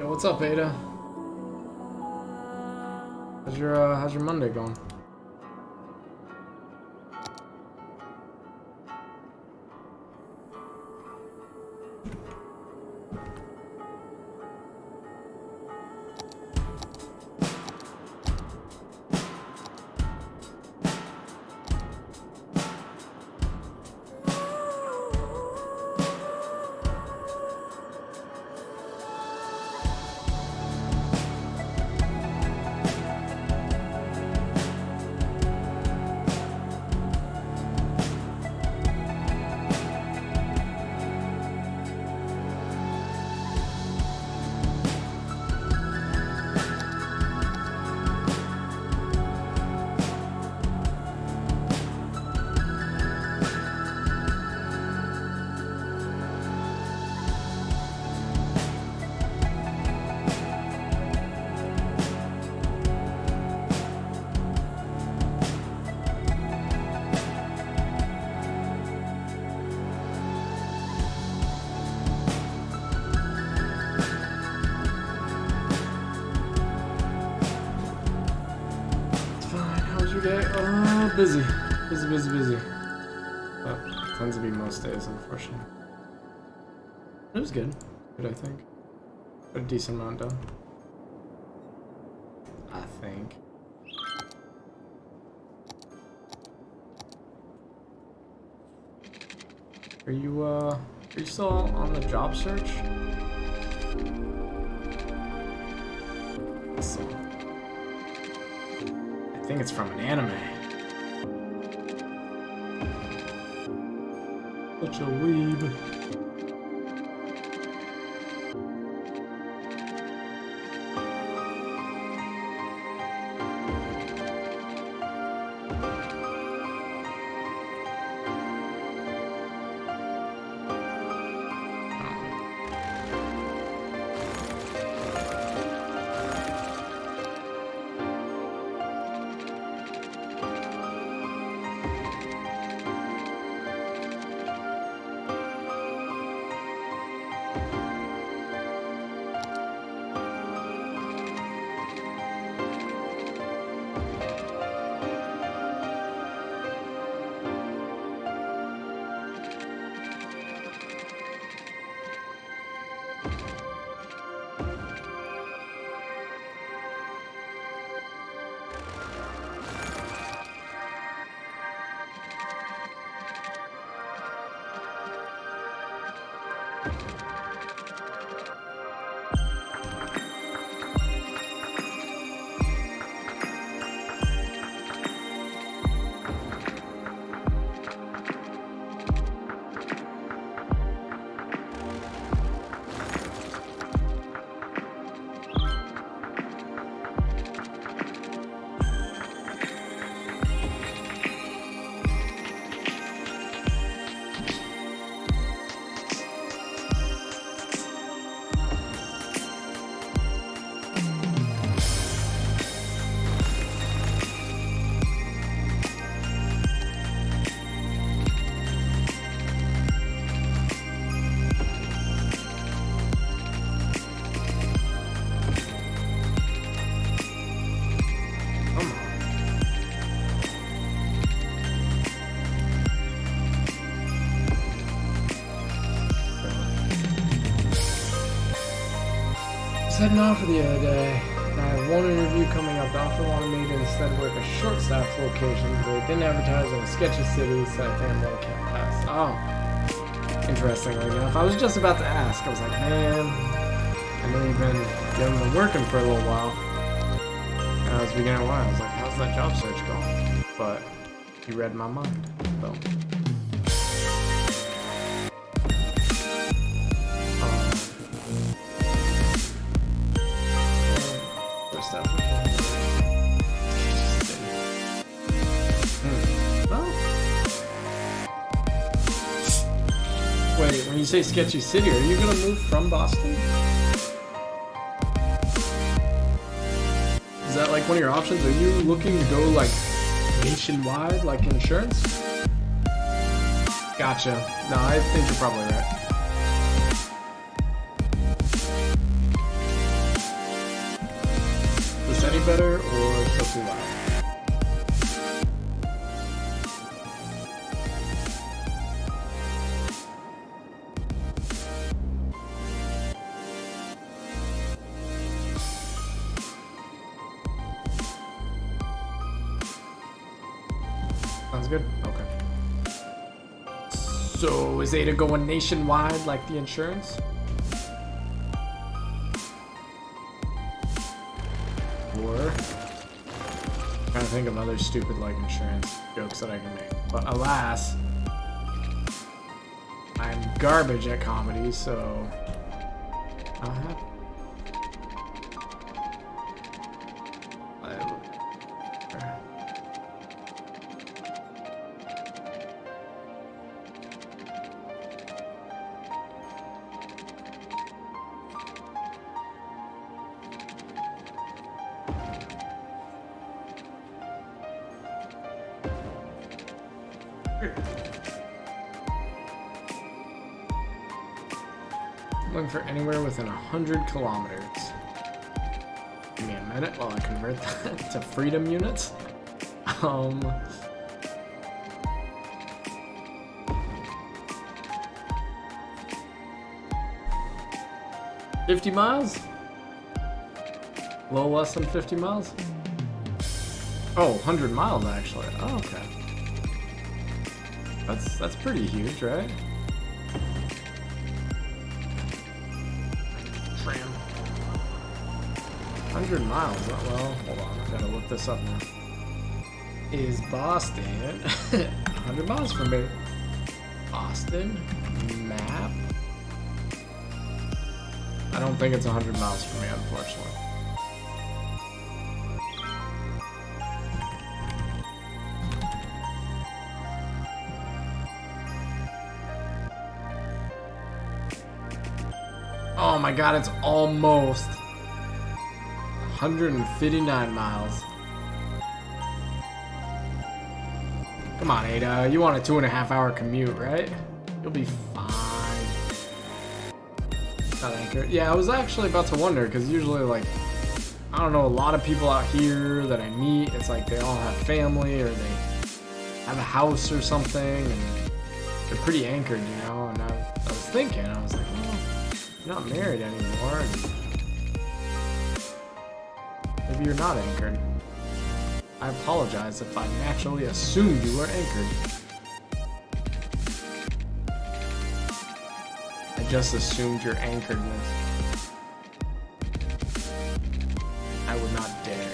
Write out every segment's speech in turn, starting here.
Yo, what's up, Ada? How's your Monday going? day. Oh, busy. Busy. But it tends to be most days, unfortunately. It was good. Good, I think. Got a decent amount done. I think. Are you still on the job search? So, I think it's from an anime. Such a weeb. Heading off for the other day. I have one interview coming up. The offer wanted me to instead work a short staff location, but they didn't advertise in a sketchy city, so I think I'm gonna keep pass. Oh, interestingly enough, I was just about to ask. I was like, man, I know you've been working for a little while. And I was beginning why. I was like, how's that job search going? But you read my mind, so. Wait, when you say sketchy city, are you gonna move from Boston? Is that like one of your options? Are you looking to go like nationwide, like insurance? Gotcha. No, I think you're probably right. Is this any better or still too loud? Sounds good? Okay. So, is Ada going nationwide like the insurance? Or... I'm trying to think of other stupid like insurance jokes that I can make. But alas, I'm garbage at comedy, so... Looking for anywhere within 100 kilometers. Give me a minute while I convert that to freedom units. $50 miles? A little less than 50 miles? Oh, 100 miles actually. Oh, okay. That's pretty huge, right? Tram. 100 miles. Well, hold on. I gotta look this up now. Is Boston 100 miles from me? Boston map? I don't think it's 100 miles from me, unfortunately. Oh my god, it's almost 159 miles. Come on, Ada. You want a 2.5-hour commute, right? You'll be fine. Not anchored. Yeah, I was actually about to wonder, because usually, like, I don't know, a lot of people out here that I meet, it's like they all have family, or they have a house or something, and they're pretty anchored, you know? And I was thinking, I was like, well, you're not married anymore, and maybe you're not anchored. I apologize if I naturally assumed you were anchored. I just assumed your anchoredness. I would not dare.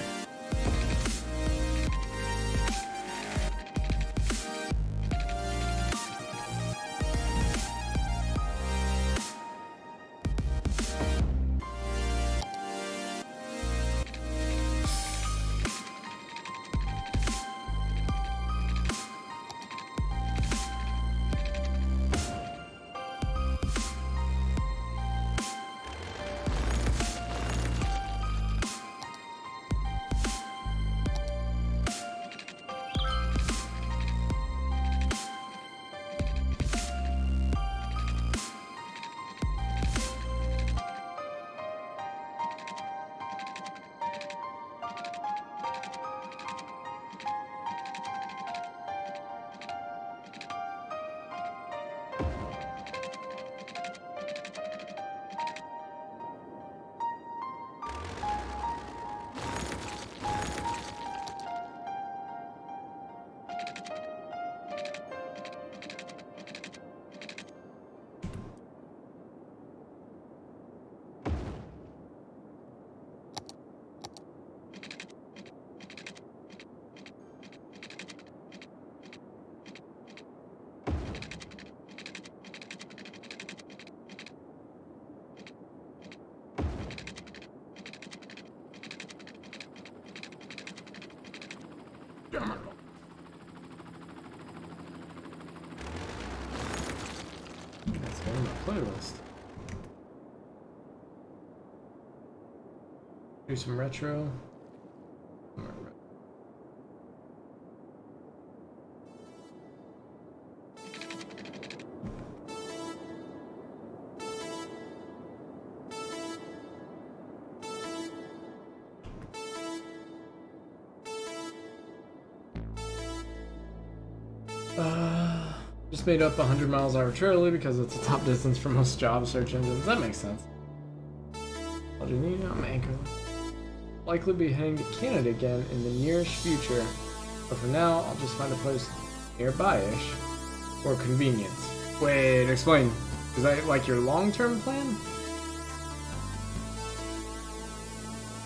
Let's go to my playlist. Do some retro. Just made up 100 miles arbitrarily because it's a top distance for most job search engines. That makes sense. What do you need? I'm anchored. Likely be heading to Canada again in the nearest future, but for now, I'll just find a place nearby-ish for convenience. Wait, explain. Is that like your long-term plan?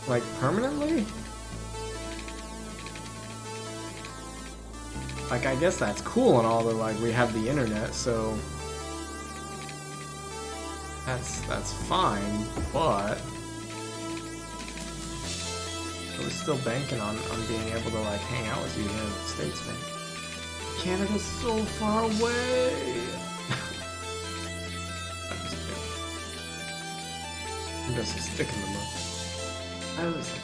Like permanently? Like, I guess that's cool and all, that like we have the internet, so that's fine, but I was still banking on being able to like hang out with you here in the States, man. Canada's so far away. I'm just a stick in the mud. I was like,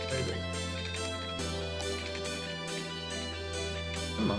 baby. Come on.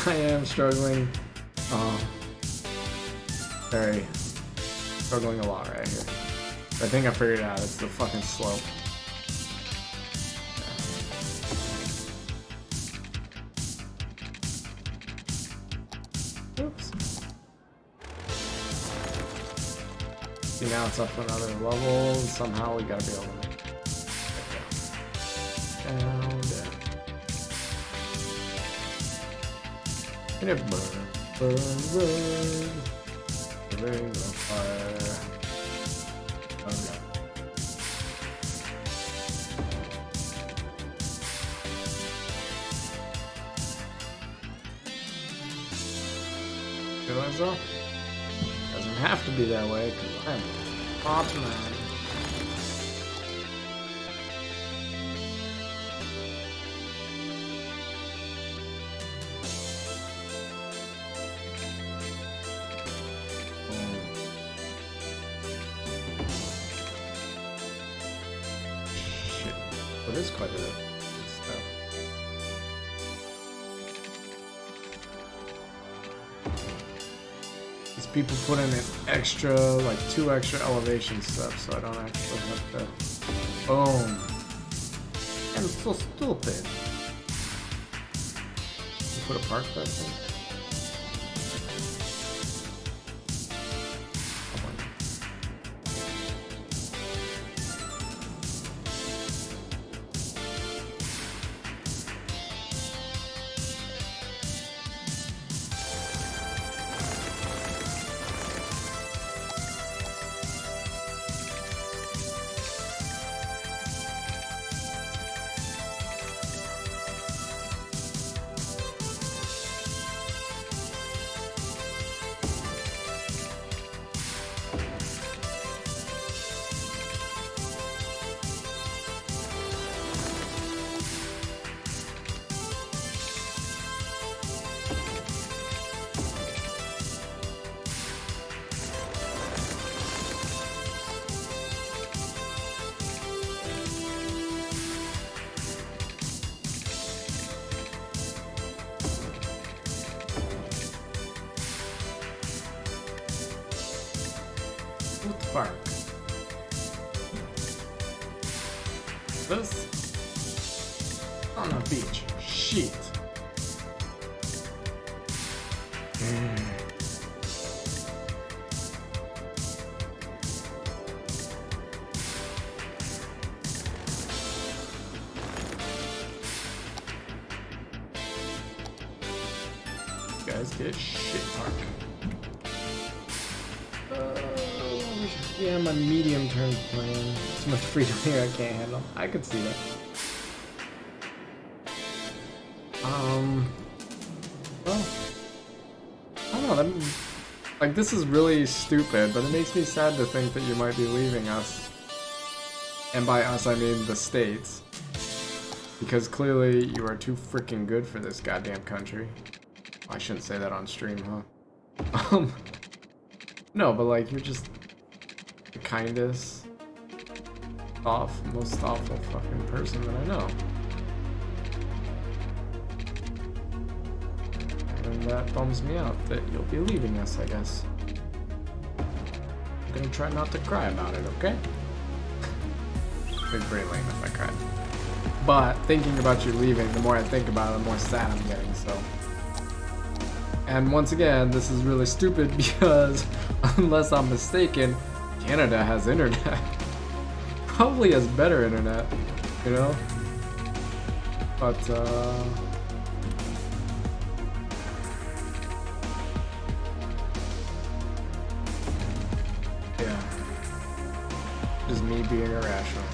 I am struggling. Very struggling a lot right here. I think I figured it out. It's the fucking slope. Oops. See, now it's up to another level. Somehow we gotta be able to make it. Down, down. And it burn, burn, burn. The ring of fire. Oh no. Realize though? Doesn't have to be that way because I'm automatic. It is quite a bit of stuff. These people put in an extra, like 2 extra elevation steps, so I don't actually have to. Boom. And it's so stupid. You put a park that thing. Park. This on a beach. Shit. You guys get shit park. Yeah, my medium term plan. Too much freedom here I can't handle. I could see that. Well, I don't know. Like, this is really stupid, but it makes me sad to think that you might be leaving us. And by us, I mean the States. Because clearly you are too freaking good for this goddamn country. I shouldn't say that on stream, huh? No, but like, you're just the kindest, most thoughtful fucking person that I know. And that bums me out that you'll be leaving us, I guess. I'm gonna try not to cry about it, okay? It'd be very lame if I cried. But thinking about you leaving, the more I think about it, the more sad I'm getting, so. And once again, this is really stupid because, unless I'm mistaken, Canada has internet. Probably has better internet, you know? But, yeah. Just me being irrational.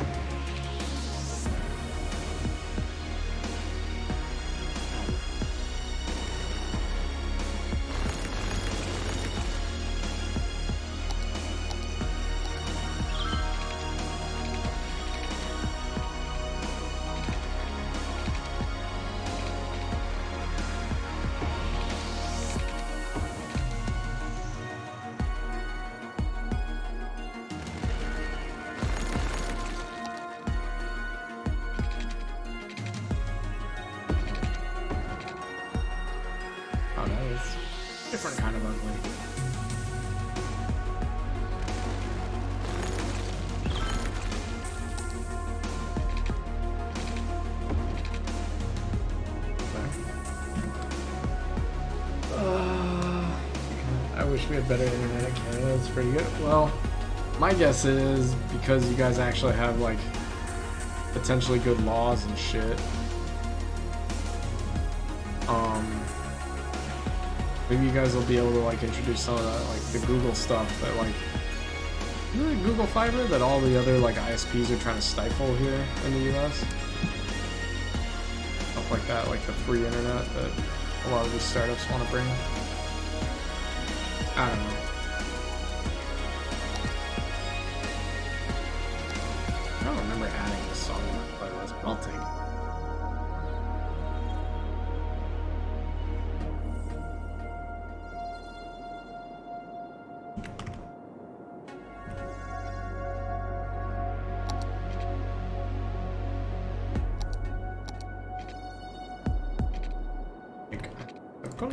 different kind of ugly. I wish we had better internet in Canada. It's pretty good. Well, my guess is because you guys actually have like potentially good laws and shit. Maybe you guys will be able to like introduce some of that, like the Google stuff that like, you know, the Google Fiber that all the other like ISPs are trying to stifle here in the US. Stuff like that, like the free internet that a lot of these startups want to bring. I don't know. I don't remember adding this song to my playlist, but I'll take it. Cool.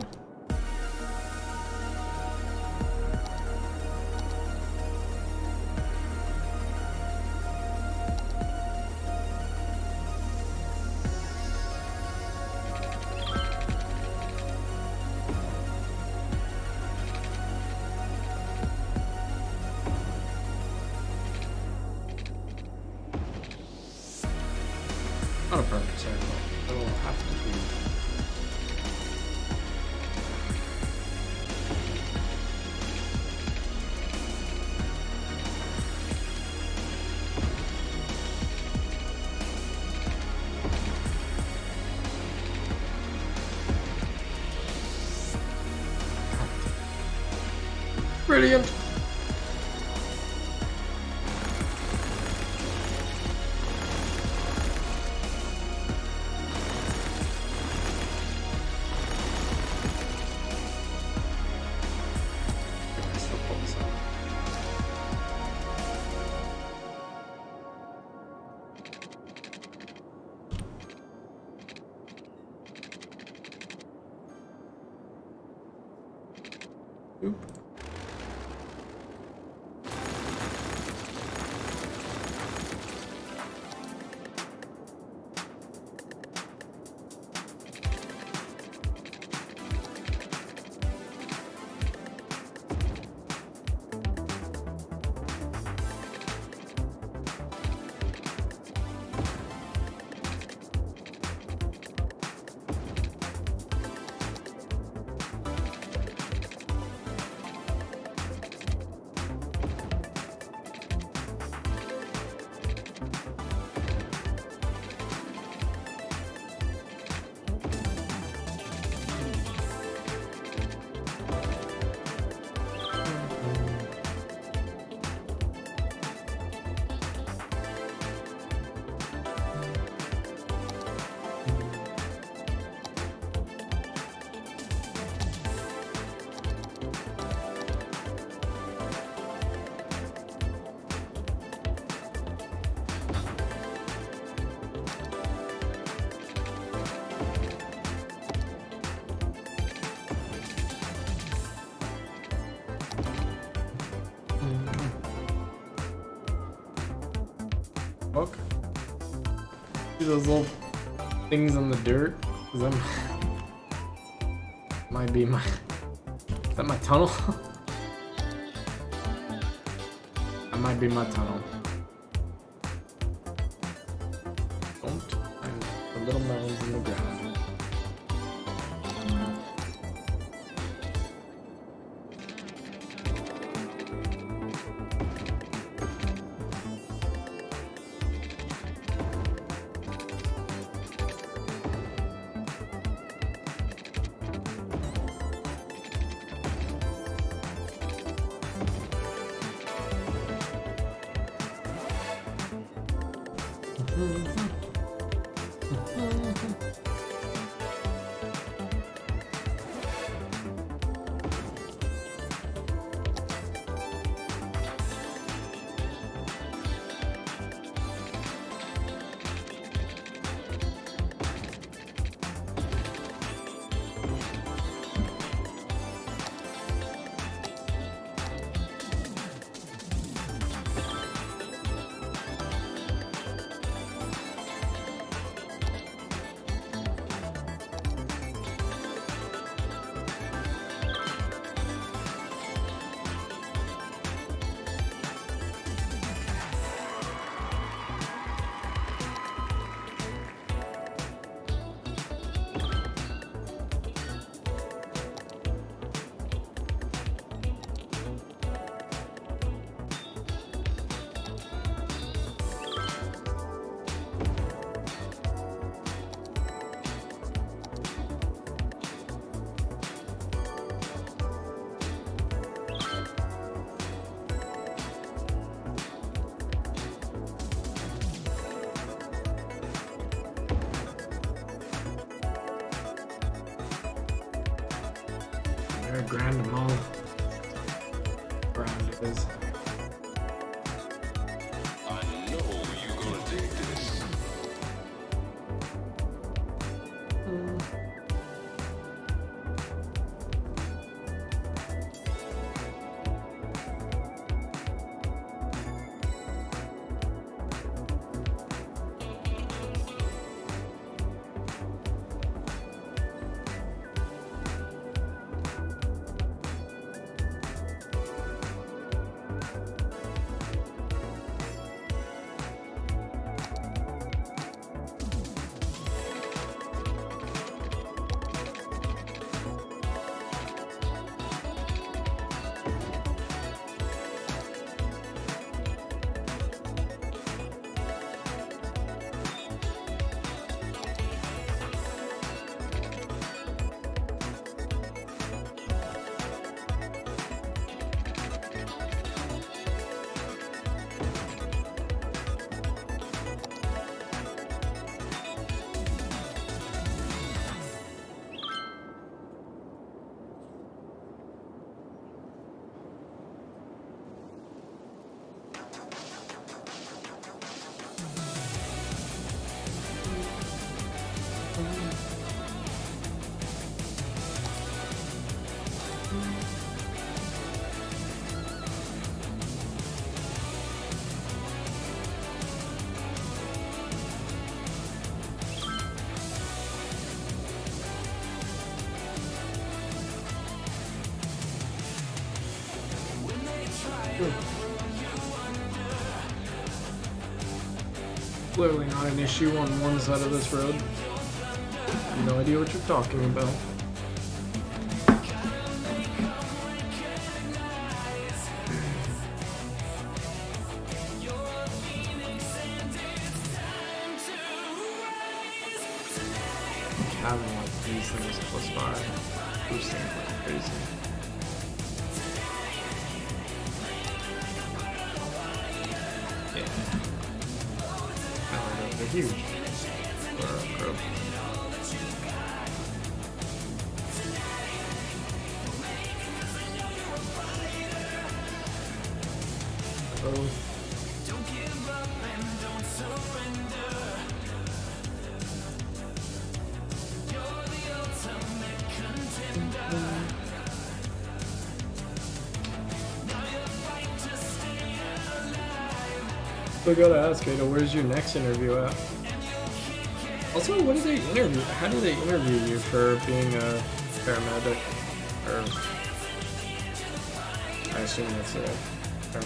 Not a perfect circle. It will have to be. Brilliant. Oop. Look. See those little things on the dirt? Is that might be my... Is that my tunnel? That might be my tunnel. Don't find the little mounds in the ground. Or grand mal. Grand it is. I know you're gonna dig this. Clearly not an issue on one side of this road. No idea what you're talking about. Having like these things close by, boosting like crazy. They're huge. Or Don't give up and don't surrender. You're the ultimate contender. Now you fight to stay alive. So I gotta ask, Ada, where's your next interview at? Also, what do they interview? How do they interview you for being a paramedic? Or I assume that's a term.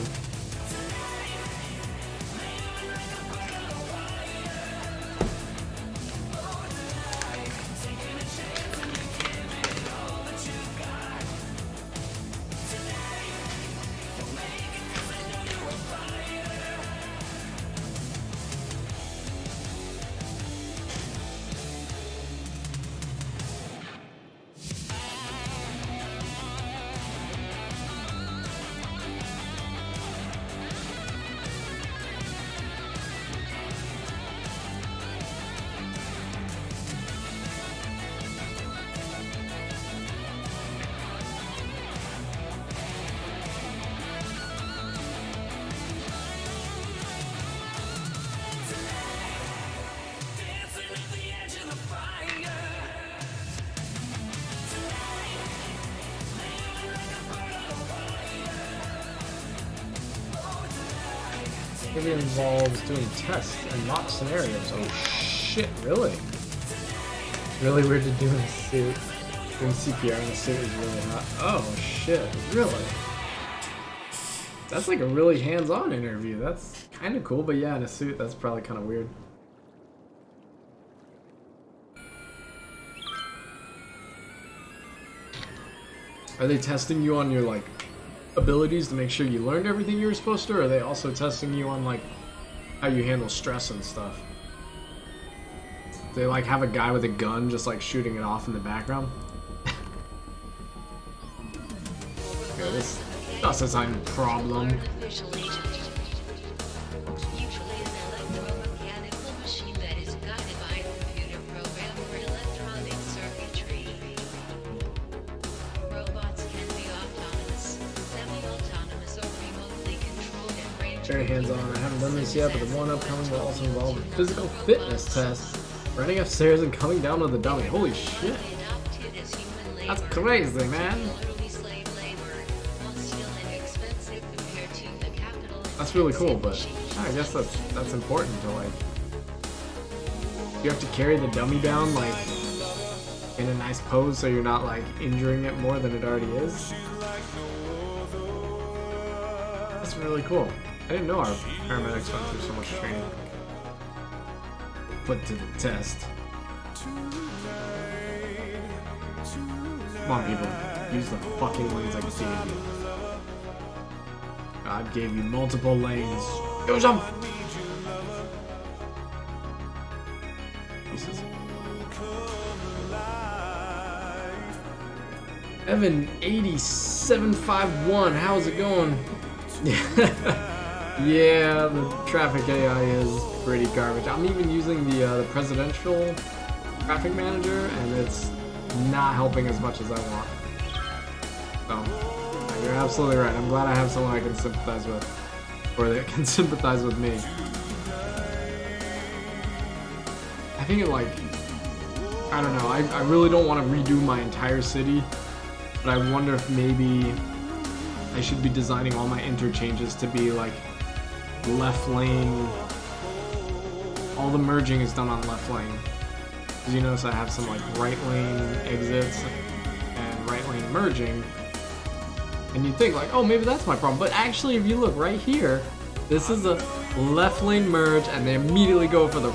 It involves doing tests and not scenarios. Oh shit, really? Really weird to do in a suit. Doing CPR in a suit is really hot. Oh shit, really? That's like a really hands-on interview. That's kind of cool, but yeah, in a suit, that's probably kind of weird. Are they testing you on your, like, abilities to make sure you learned everything you were supposed to, or are they also testing you on, like, how you handle stress and stuff? They, like, have a guy with a gun just, like, shooting it off in the background? Okay, this doesn't sound a problem. Robots Very hands-on. I haven't done this yet, but the one upcoming will also involve a physical fitness test. Running upstairs and coming down with a dummy. Holy shit. That's crazy, man. That's really cool, but I guess that's important to like. You have to carry the dummy down like in a nice pose so you're not like injuring it more than it already is. That's really cool. I didn't know our paramedics went through so much training. Put to the test. Come on, people. Use the fucking lanes I gave you. God gave you multiple lanes. Use them! Jesus. Evan 8751, how's it going? Yeah, the traffic AI is pretty garbage. I'm even using the presidential traffic manager, and it's not helping as much as I want. So, you're absolutely right. I'm glad I have someone I can sympathize with, or that can sympathize with me. I think it like, I don't know. I really don't want to redo my entire city, but I wonder if maybe I should be designing all my interchanges to be like left lane. All the merging is done on left lane. Because you notice I have some like right lane exits and right lane merging. And you think like, oh, maybe that's my problem. But actually, if you look right here, this is a left lane merge and they immediately go for the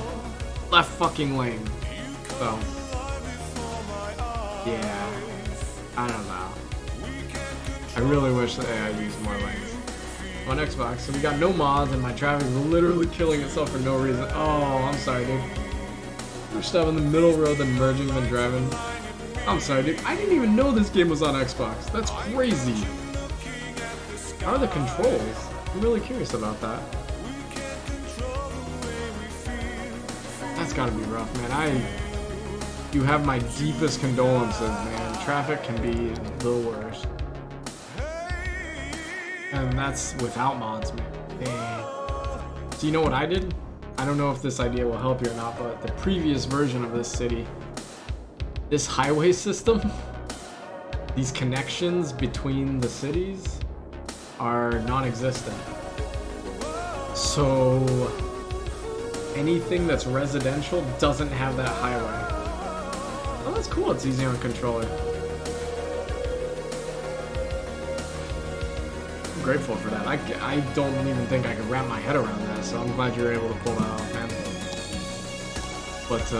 left fucking lane. So, yeah, I don't know. I really wish that AI used more lanes. On Xbox, so we got no mods and my traffic is literally killing itself for no reason. Oh, I'm sorry, dude. We're stuck in the middle road, then merging, then driving. I'm sorry, dude. I didn't even know this game was on Xbox. That's crazy. How are the controls? I'm really curious about that. That's gotta be rough, man. You have my deepest condolences, man. Traffic can be the worst. And that's without mods, man. Dang. So you know what I did? I don't know if this idea will help you or not, but the previous version of this city, this highway system, these connections between the cities are non-existent. So anything that's residential doesn't have that highway. Oh, that's cool. It's easy on controller. Grateful for that. I don't even think I could wrap my head around that, so I'm glad you're able to pull that off, man. But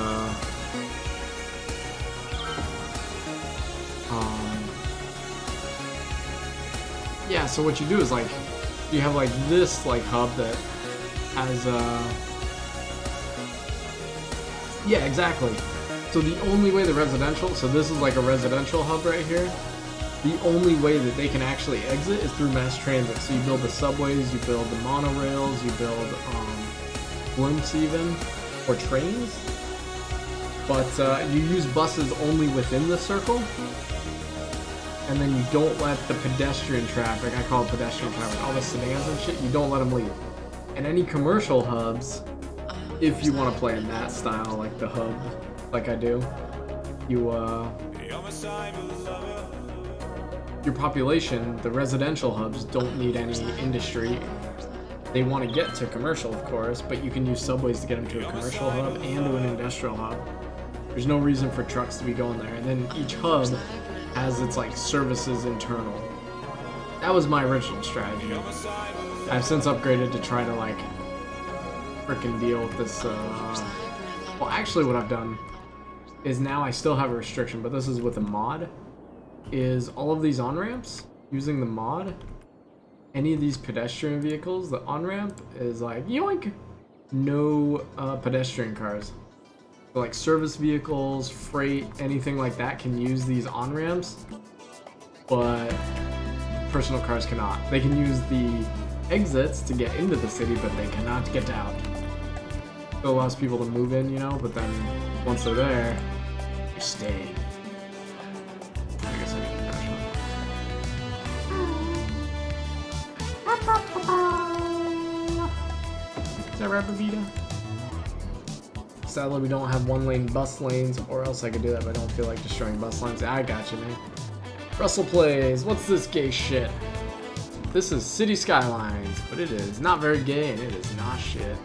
yeah, so what you do is like you have like this like hub that has yeah, exactly. So the only way the residential, so this is like a residential hub right here. The only way that they can actually exit is through mass transit. So you build the subways, you build the monorails, you build blimps even, or trains. But you use buses only within the circle. And then you don't let the pedestrian traffic, I call it pedestrian traffic, all the sedans and shit, you don't let them leave. And any commercial hubs, if you want to play in that style, like the hub, like I do, your population, the residential hubs, don't need any industry. They want to get to commercial, of course, but you can use subways to get them to a commercial hub and to an industrial hub. There's no reason for trucks to be going there. And then each hub has its like services internal. That was my original strategy. I've since upgraded to try to like frickin' deal with this. Well, actually, what I've done is now I still have a restriction, but this is with a mod. Is all of these on-ramps, using the mod, any of these pedestrian vehicles, the on-ramp is like, yoink, no pedestrian cars. So like service vehicles, freight, anything like that can use these on-ramps, but personal cars cannot. They can use the exits to get into the city, but they cannot get out. So it allows people to move in, you know, but then once they're there, they stay. I guess I need to crash one. that rapper Vita? Sadly, we don't have one-lane bus lanes, or else I could do that, but I don't feel like destroying bus lanes. I got you, man. Russell plays. What's this gay shit? This is City Skylines, but it is not very gay, and it is not shit.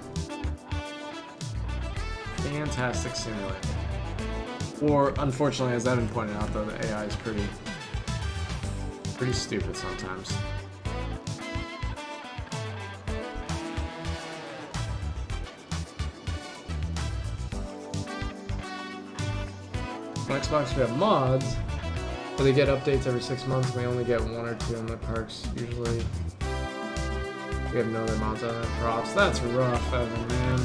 Fantastic simulator. Or, unfortunately, as Evan pointed out, though, the AI is pretty stupid sometimes. On Xbox, we have mods, but they get updates every 6 months. We only get 1 or 2 in the parks, usually. We have no other mods other than props. That's rough, Evan, man.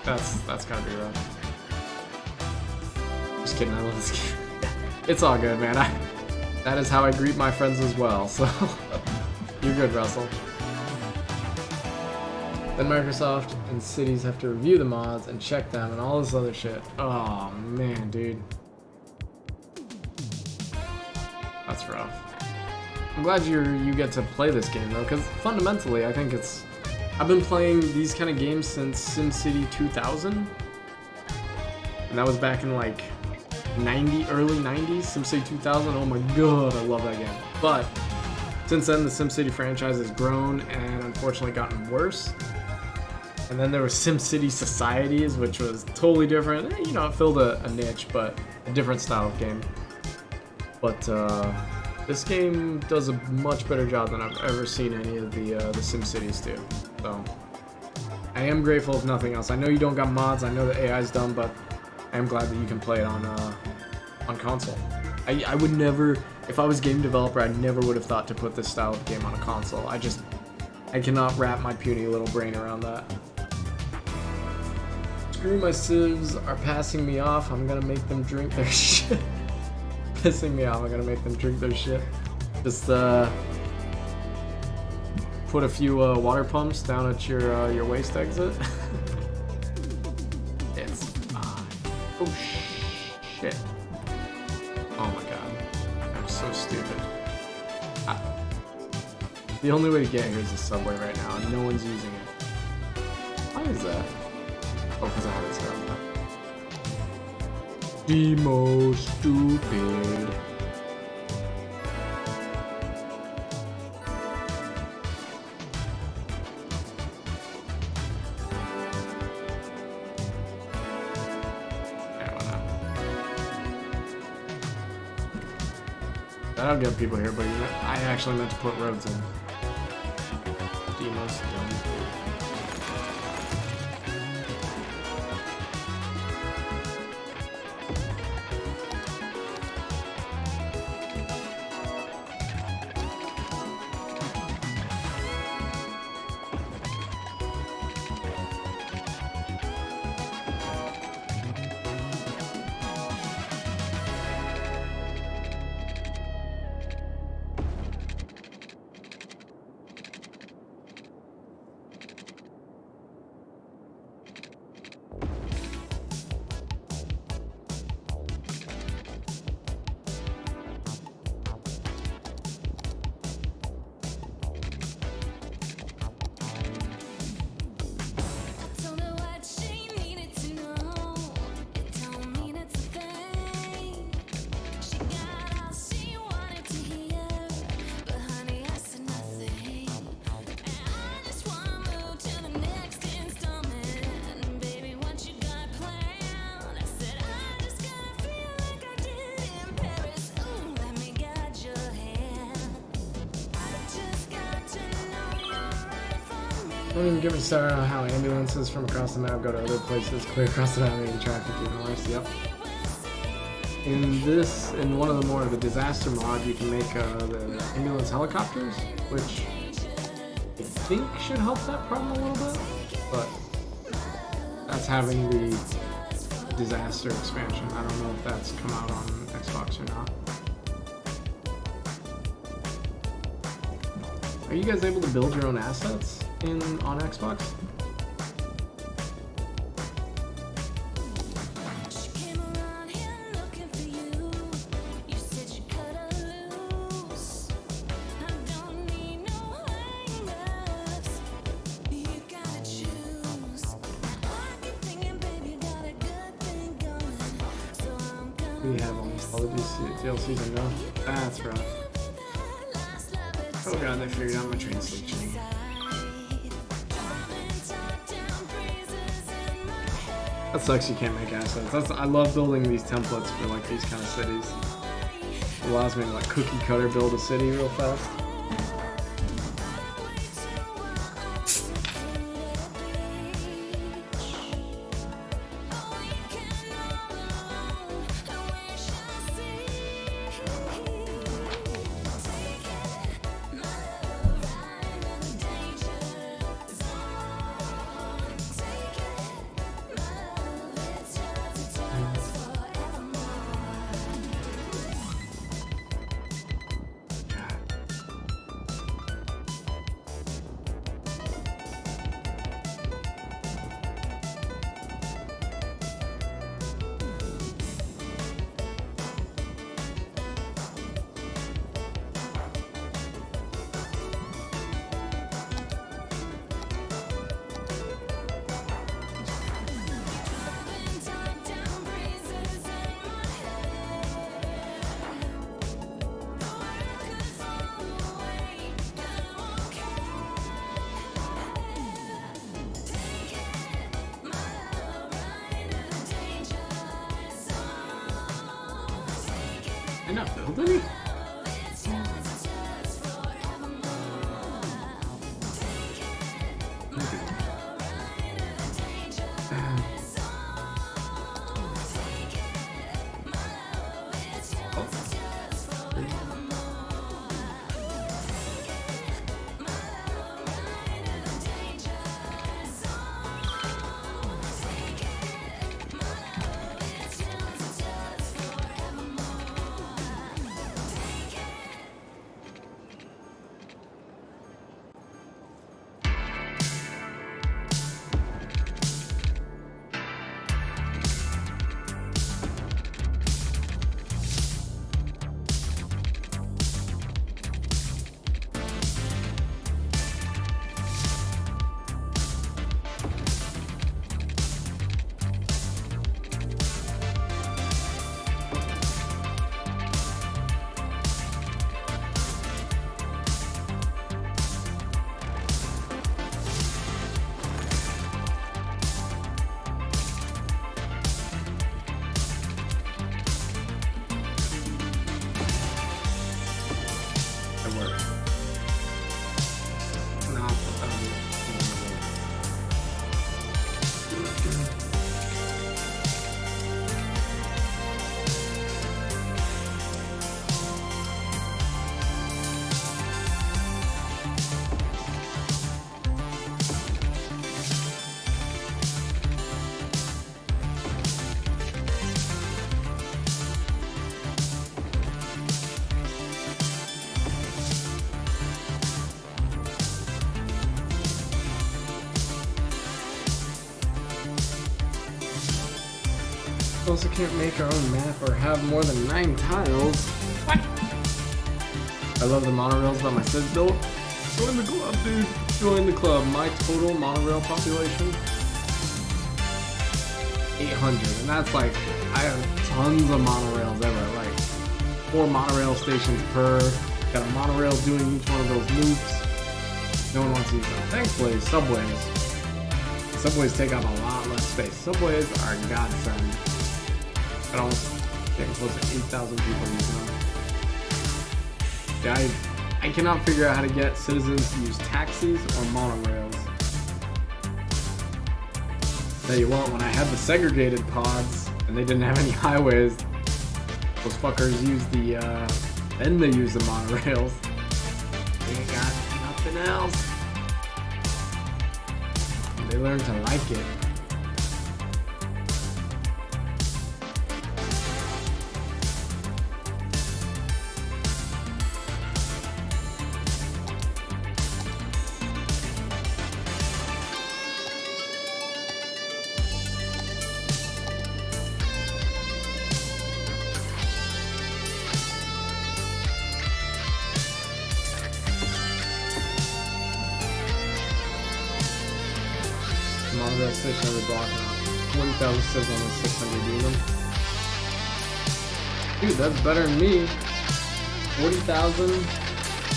That's gotta be rough. Just kidding, I love this game. It's all good, man. That is how I greet my friends as well, so you're good, Russell. Then Microsoft and cities have to review the mods and check them and all this other shit. Oh man, dude. That's rough. I'm glad you get to play this game though, because fundamentally I think it's... I've been playing these kind of games since SimCity 2000. And that was back in like early 90s, SimCity 2000. Oh my god, I love that game. But since then the SimCity franchise has grown and unfortunately gotten worse. And then there was SimCity Societies, which was totally different. You know, it filled a niche, but a different style of game. But this game does a much better job than I've ever seen any of the SimCities do. So I am grateful if nothing else. I know you don't got mods. I know the AI's dumb, but I am glad that you can play it on console. I would never, if I was a game developer, I never would have thought to put this style of game on a console. I cannot wrap my puny little brain around that. Screw my civs are passing me off. I'm gonna make them drink their shit. Pissing me off. I'm gonna make them drink their shit. Just put a few water pumps down at your waste exit. It's fine. Oh shit. Oh my god. I'm so stupid. The only way to get here is the subway right now, and no one's using it. Why is that? Oh, because I haven't set up that. The most stupid. Yeah, why not? That'll get people here, but I actually meant to put roads in. The most dumb. Don't even get me started on how ambulances from across the map go to other places, clear across the map, making traffic even worse. Yep. In one of the more of the disaster mod, you can make the ambulance helicopters, which I think should help that problem a little bit, but that's having the disaster expansion. I don't know if that's come out on Xbox or not. Are you guys able to build your own assets on Xbox? We have almost all the DLCs in now. That's rough. Oh god, they figured out my train station. That sucks you can't make assets. I love building these templates for like these kind of cities. It allows me to like cookie cutter build a city real fast. They're not building it? Also can't make our own map or have more than 9 tiles. What? I love the monorails that my sis built. Join the club, dude. Join the club. My total monorail population, 800. And that's like, I have tons of monorails ever. Like 4 monorail stations per. Got a monorail doing each one of those loops. No one wants to use them. Thankfully, subways take up a lot less space. Subways are a godsend. Got almost getting close to 8,000 people using them. Yeah, I cannot figure out how to get citizens to use taxis or monorails. Tell you what, when I had the segregated pods and they didn't have any highways, those fuckers used the, then they used the monorails. They ain't got nothing else. They learned to like it. Monorail station every block now. 40,000 citizens on the 600 do them. Dude, that's better than me. 40,000.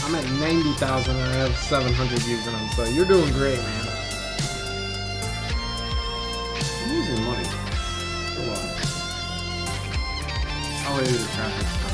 I'm at 90,000 and I have 700 using them, so you're doing great, man. I'm losing money. For what? I'll wait the traffic's coming.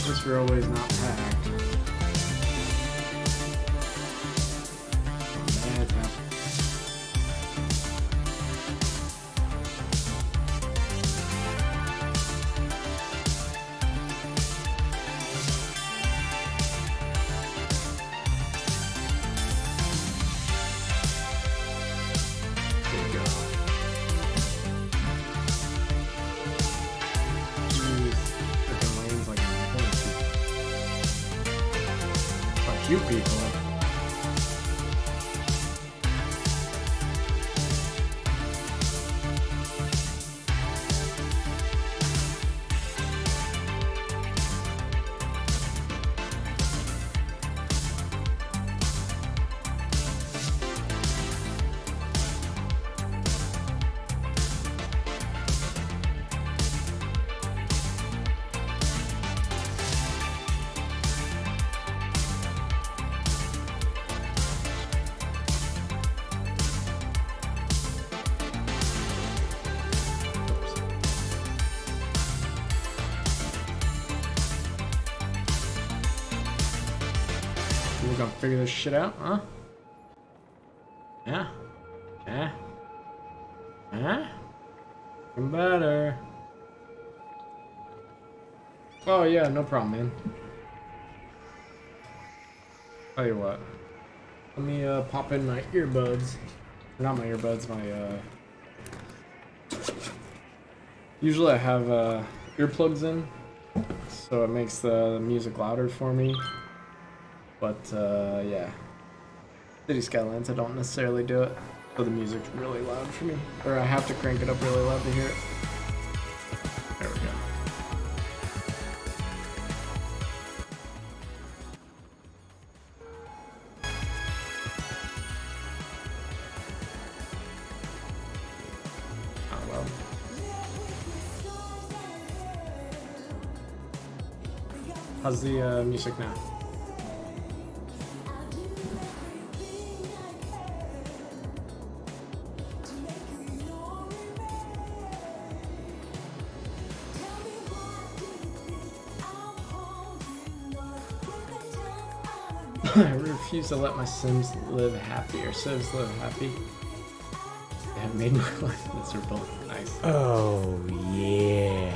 This railway's not packed. That's happening. There you go. Jeez, freaking lanes like you people. We're gonna figure this shit out, huh? Yeah. Yeah. Huh? Getting better. Oh yeah, no problem, man. Tell you what. Let me pop in my earbuds. Not my earbuds, my usually I have earplugs in, so it makes the music louder for me. But yeah, City Skylines I don't necessarily do it, but the music's really loud for me, or I have to crank it up really loud to hear it. There we go. Oh well. How's the music now? I refuse to let my Sims live happy, or Sims live happy. They have made my life miserable. Nice. Oh, yeah.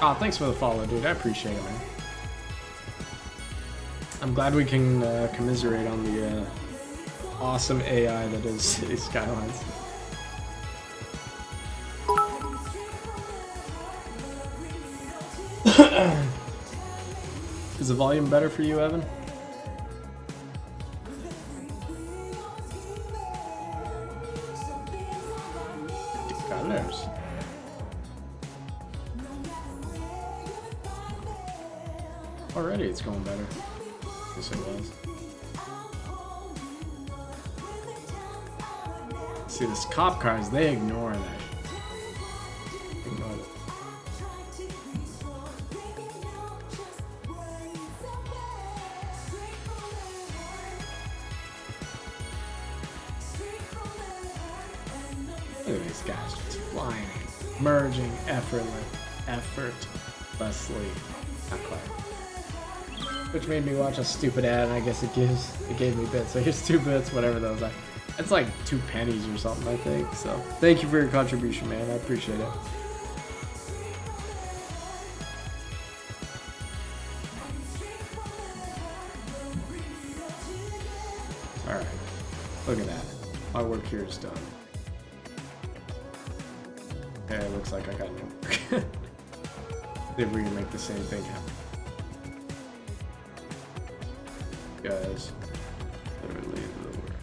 Oh, thanks for the follow, dude. I appreciate it, man. I'm glad we can commiserate on the awesome AI that is City Skylines. Is the volume better for you, Evan? Already it's going better. Yes, it was. See, this cop cars, they ignore that. Ignore it. Look at these guys just flying, merging effortlessly. Not quite. Which made me watch a stupid ad, and I guess it gave me bits. So here's 2 bits, whatever those are. It's like 2 pennies or something, I think. So thank you for your contribution, man. I appreciate it. All right, look at that. My work here is done. Okay, it looks like I got new work. See if we can make the same thing happen. Guys, literally the work.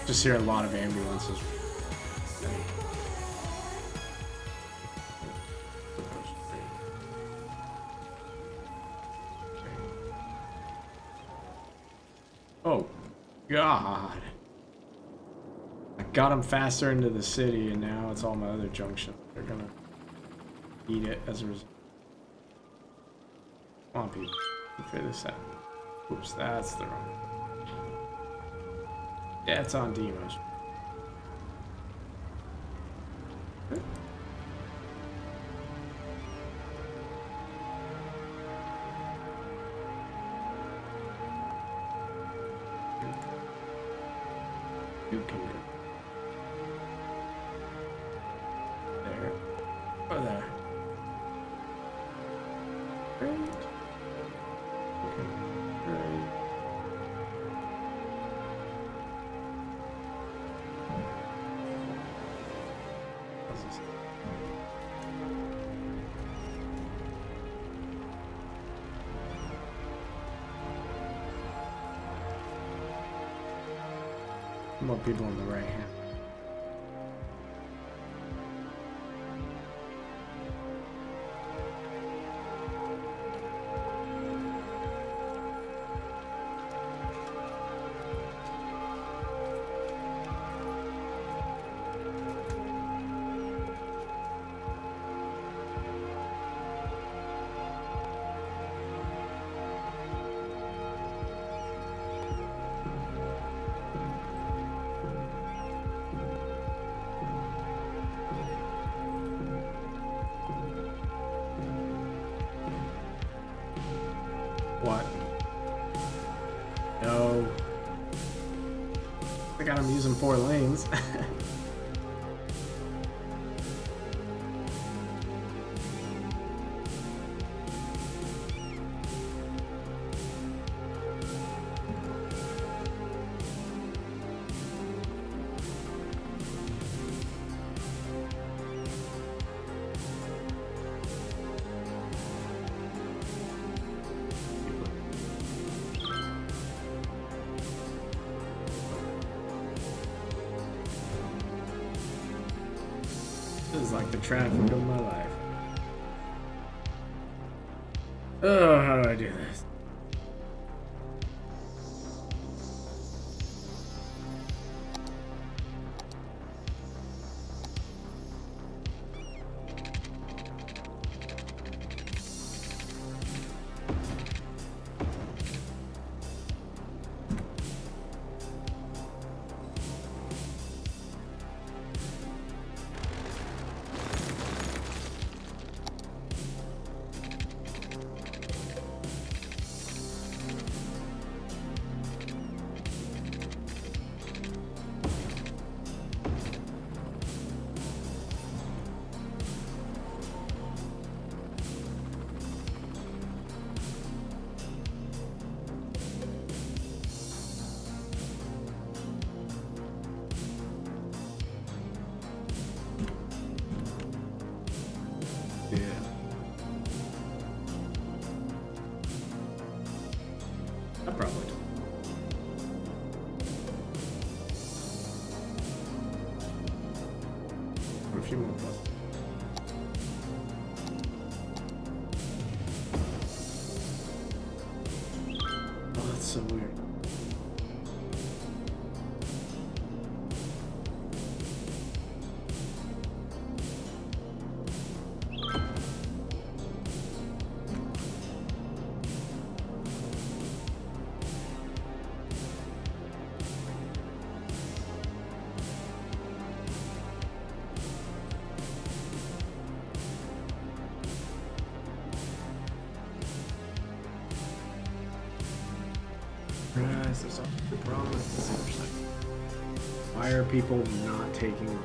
Just hear a lot of ambulances. Oh, God. I got them faster into the city, and now it's all my other junctions. They're gonna eat it as a result. Come on, people. Figure this out. Oops, that's the wrong one. Yeah, it's on demos. You can go there or there. Great. Okay, great. How's this? More people on the right hand. What? No. I got him using 4 lanes. This is like the traffic of my life. Oh, how do I do this? Yeah. I probably do. Or a few more plus. Oh, that's so weird. Guys, there's a problem with this intersection. Why are people not taking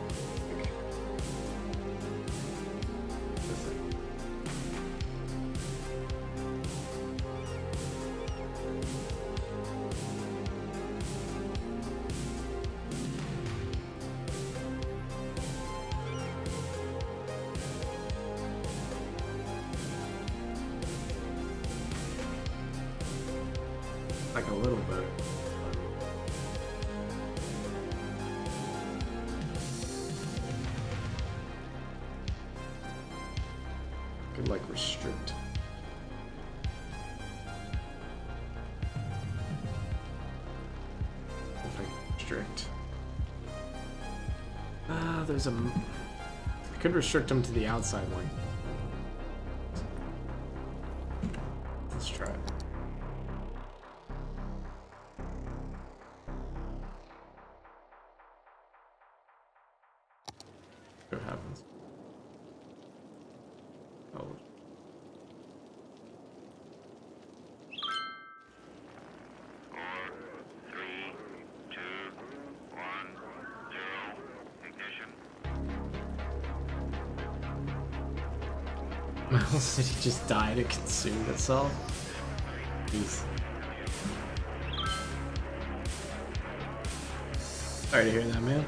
like a little bit? there's a... I could restrict them to the outside one. Let's try it. See what happens. Oh. My whole city just died. It consumed itself. Jeez. Sorry to hear that, man.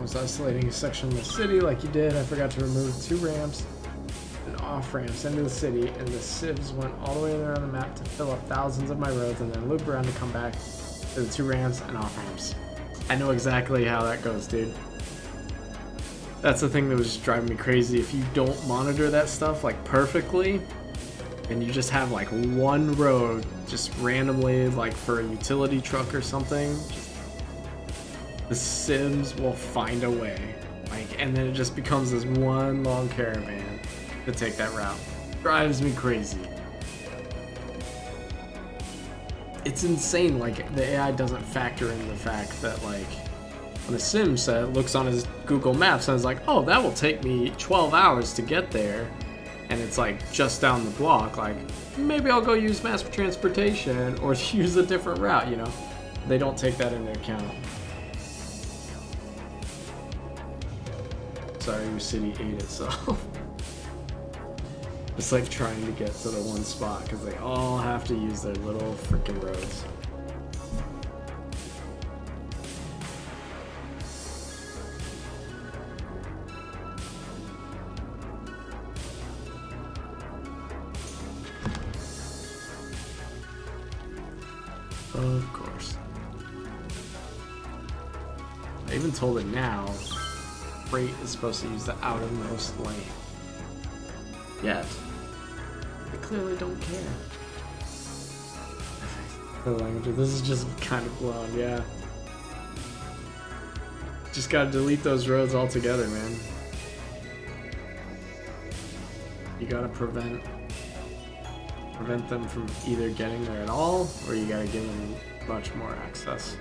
Was isolating a section of the city like you did. I forgot to remove 2 ramps and off ramps into the city, and the sieves went all the way around the map to fill up thousands of my roads and then loop around to come back to the 2 ramps and off ramps. I know exactly how that goes, dude. That's the thing that was just driving me crazy. If you don't monitor that stuff like perfectly, and you just have like one road just randomly, like for a utility truck or something, the Sims will find a way, like, and then it just becomes this one long caravan to take that route. Drives me crazy. It's insane. Like, the AI doesn't factor in the fact that, like, when a Sim looks on his Google Maps and is like, oh, that will take me 12 hours to get there, and it's like just down the block, like, maybe I'll go use mass transportation or use a different route, you know? They don't take that into account. Sorry, your city ate itself. It's like trying to get to the one spot because they all have to use their little freaking roads. Of course. I even told it now. Freight is supposed to use the outermost lane. Yet, they clearly don't care. The language, this is just kind of blown, yeah. Just gotta delete those roads altogether, man. You gotta prevent them from either getting there at all, or you gotta give them much more access.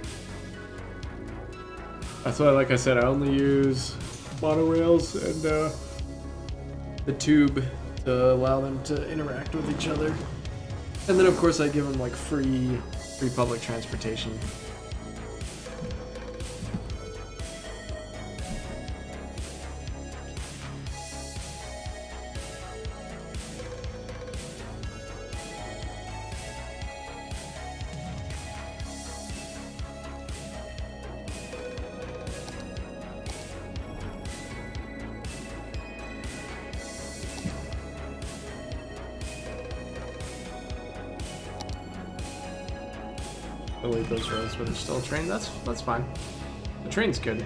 That's why, like I said, I only use monorails and the tube to allow them to interact with each other. And then of course I give them like free public transportation. Delete those roads where there's still a train. That's fine. The train's good.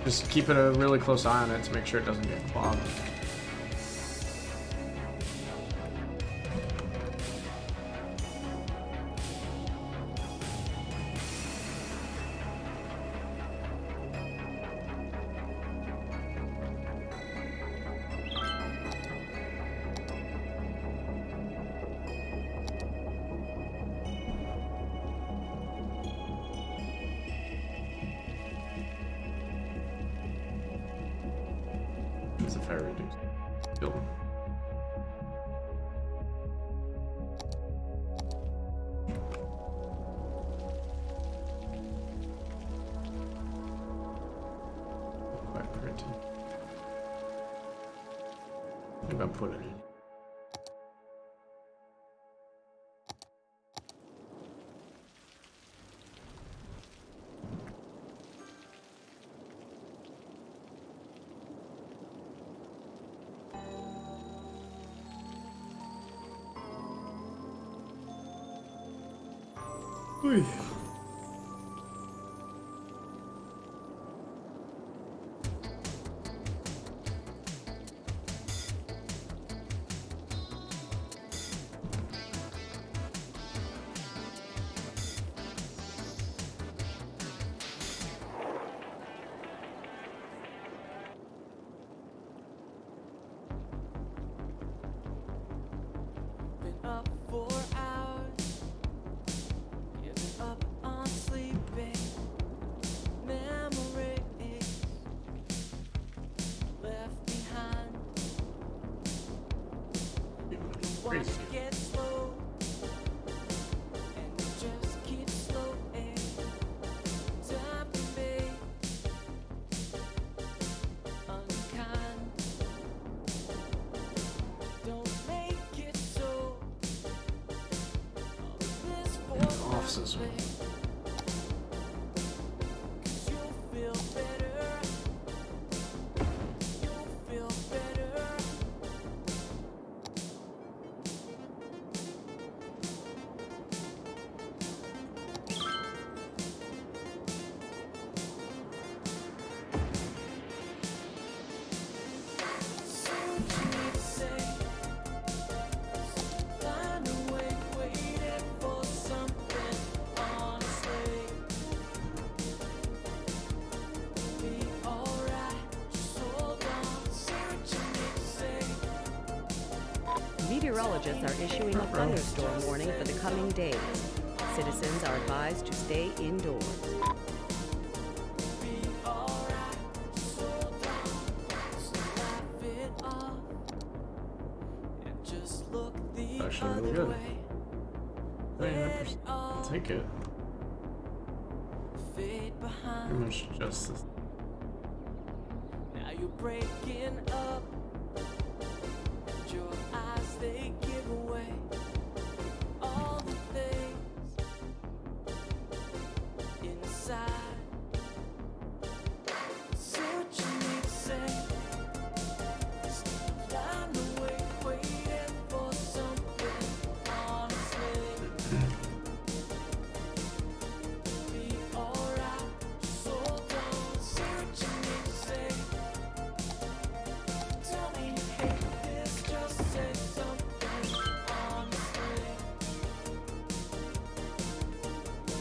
Just keeping a really close eye on it to make sure it doesn't get clogged. As if I reduce building. Edmonton. Maybe I'll put it in. Uy. Been up for hours, giving up on sleeping. Memories left behind. Watch Crazy. it get slow, and it just keeps slowing. Time to be unkind. Don't make it so. All of this for Offices. nothing. 'Cause you'll feel better. You'll feel better. Say what you need to say. Find a way, waiting for something. Honestly, be alright. Just hold on. Say what you need to say. Meteorologists are issuing a thunderstorm warning for the coming days. Citizens are advised to stay indoors. Be alright. Just hold on. So laugh it off and just look the Actually, really other good. way. 99%. I'll take it. Fade Pretty behind. much justice. Now you're breaking up, and your eyes they give away all the things inside. Say what you need to say. Stop lying awake, waiting for something. Honestly, be alright. Just hold on. Say what you need to say. Tell me you hate this, just say something. Honestly,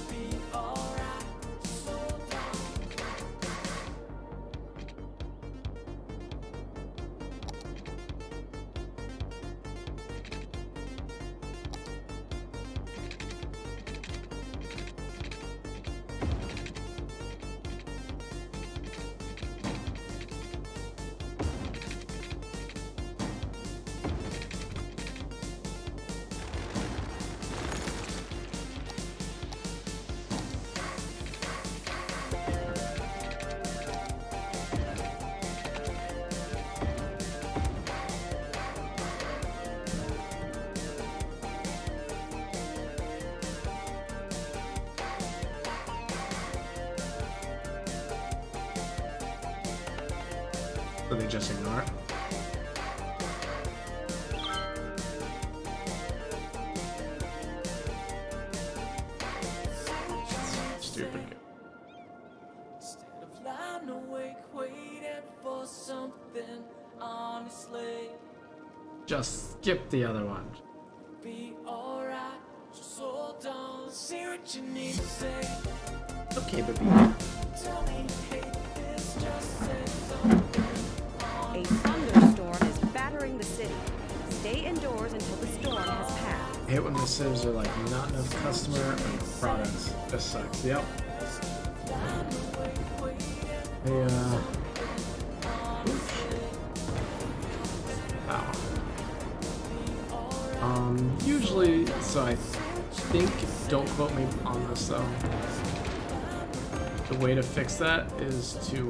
be alright. Just hold on. So they just ignore it. Stupid. Instead of lying awake, waiting for something. Honestly, Just skip the other one. be alright. Just hold on. Say what you need to say. Okay, baby. Tell me you hate this, just say something. A thunderstorm is battering the city. Stay indoors until the storm has passed. I hate when the civs are like not enough customer or products. This sucks. Yep. Hey, oops. Ow. Usually, so I think, don't quote me on this though. The way to fix that is to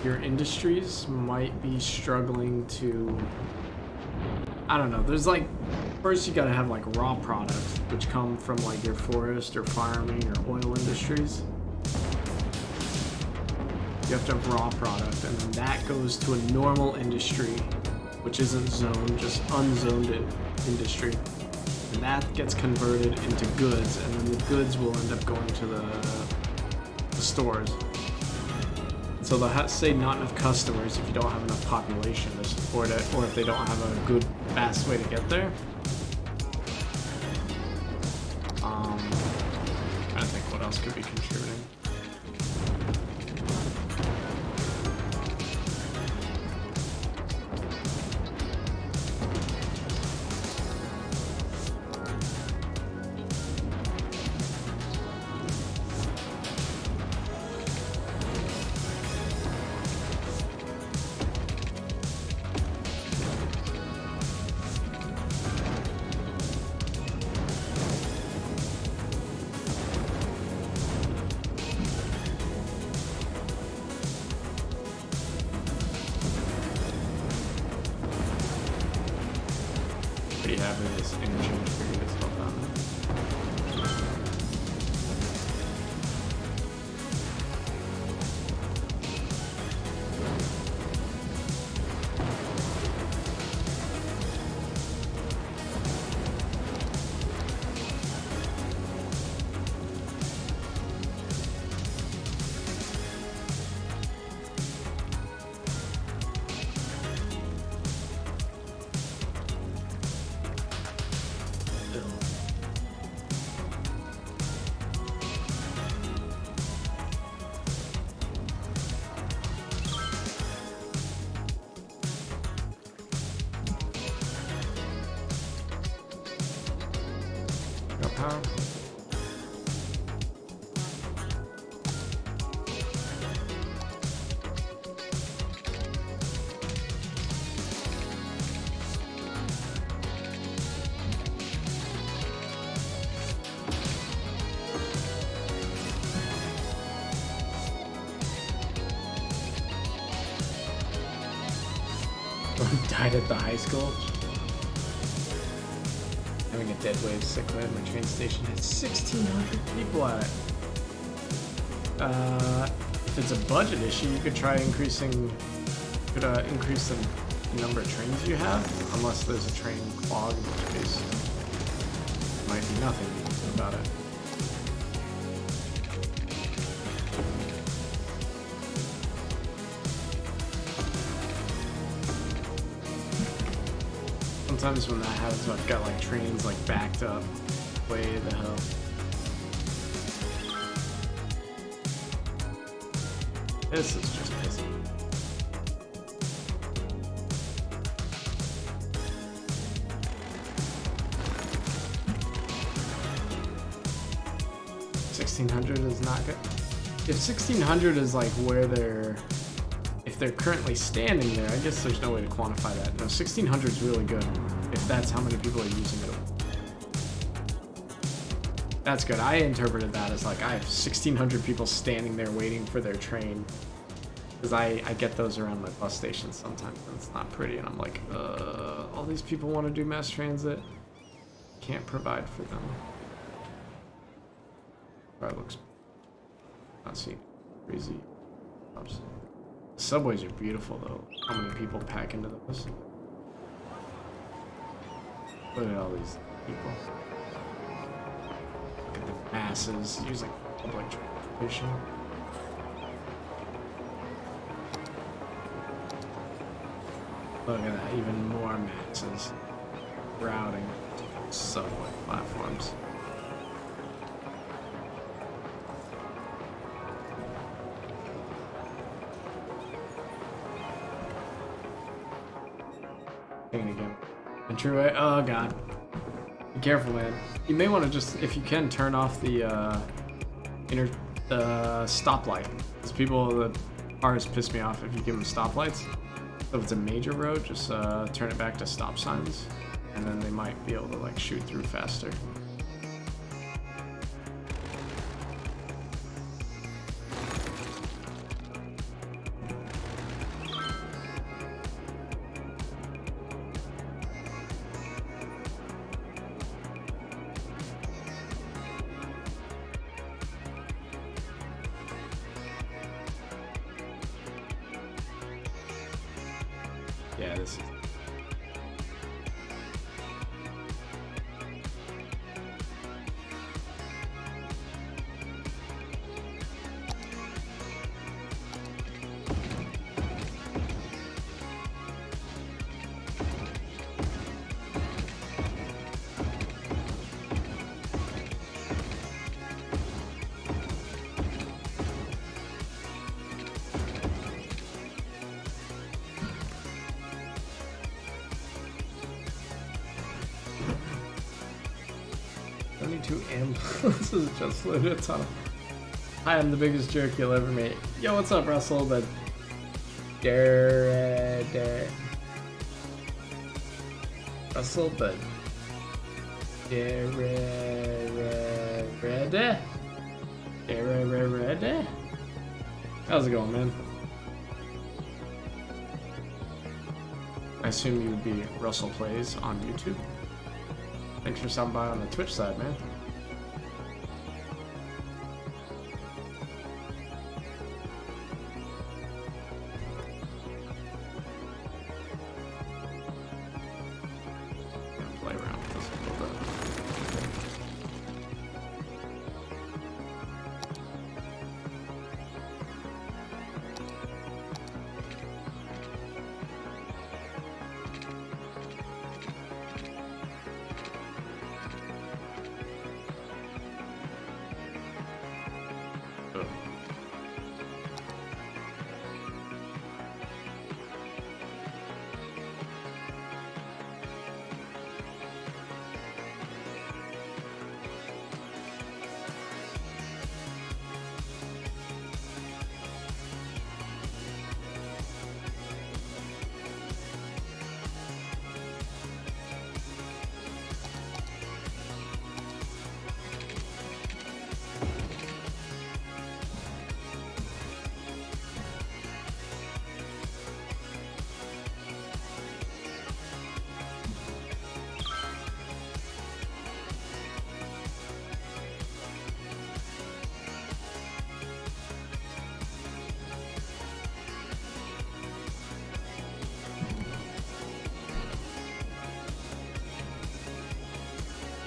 your industries might be struggling to, I don't know, there's like, first you gotta have like raw products, which come from like your forest or farming or oil industries. You have to have raw product, and then that goes to a normal industry, which isn't zoned, just unzoned industry. And that gets converted into goods, and then the goods will end up going to the stores. So they'll have, say, not enough customers if you don't have enough population to support it, or if they don't have a good, fast way to get there. I think what else could be contributing. Pretty happy with this interchange figure that's well done. Got power. Died at the high school. Having a dead wave sick wave. My train station had 1,600 people at it. If it's a budget issue, you could try increasing. Could increase the number of trains you have, unless there's a train clog, in which case might be nothing you can do about it. Sometimes when that happens, I've got like trains like backed up way the hell. This is just pissing. $1,600 is not good. If 1,600 is like where they're, if they're currently standing there, I guess there's no way to quantify that. No, 1,600 is really good if that's how many people are using it. That's good. I interpreted that as like I have 1,600 people standing there waiting for their train, because I get those around my bus stations sometimes and it's not pretty, and I'm like, all these people want to do mass transit, can't provide for them. That looks not seeing crazy. The subways are beautiful though. How many people pack into those? Look at all these people. Look at the masses using public transportation. Look at that, even more masses routing subway platforms. Again. Entryway. Oh god. Be careful, man. You may want to just, if you can, turn off the stoplight. Because the cars piss me off if you give them stoplights. So if it's a major road, just turn it back to stop signs, and then they might be able to like shoot through faster. Yeah, this is. Two ambulances just loaded a ton of. Hi, I'm the biggest jerk you'll ever meet. Yo, what's up, Russell? But Russell, but how's it going, man? I assume you would be Russell Plays on YouTube. Thanks for stopping by on the Twitch side, man. Play around with this a little bit.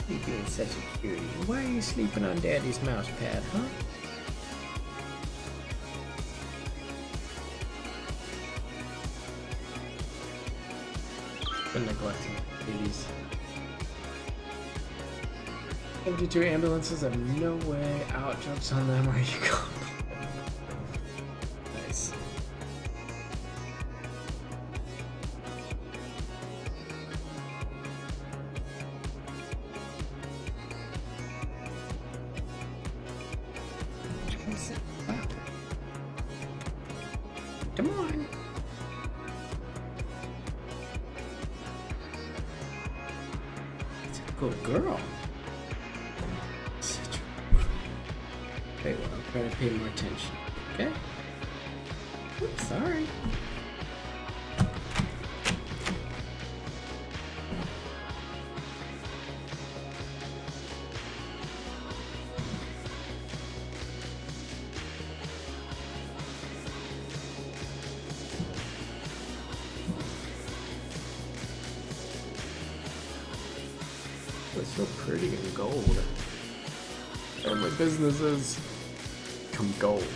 You being such a cutie. Why are you sleeping on Daddy's mouse pad, huh? Been neglecting babies. 72 ambulances have no way out. Jokes on them. Where you go? Nice. Wow. Come on. It's a good girl. Okay, well, I'll try to pay more attention. Okay? Oops, sorry. It's so pretty in gold. Family businesses come gold.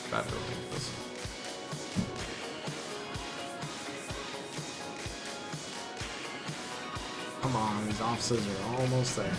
Bad building this. Come on, these offices are almost there.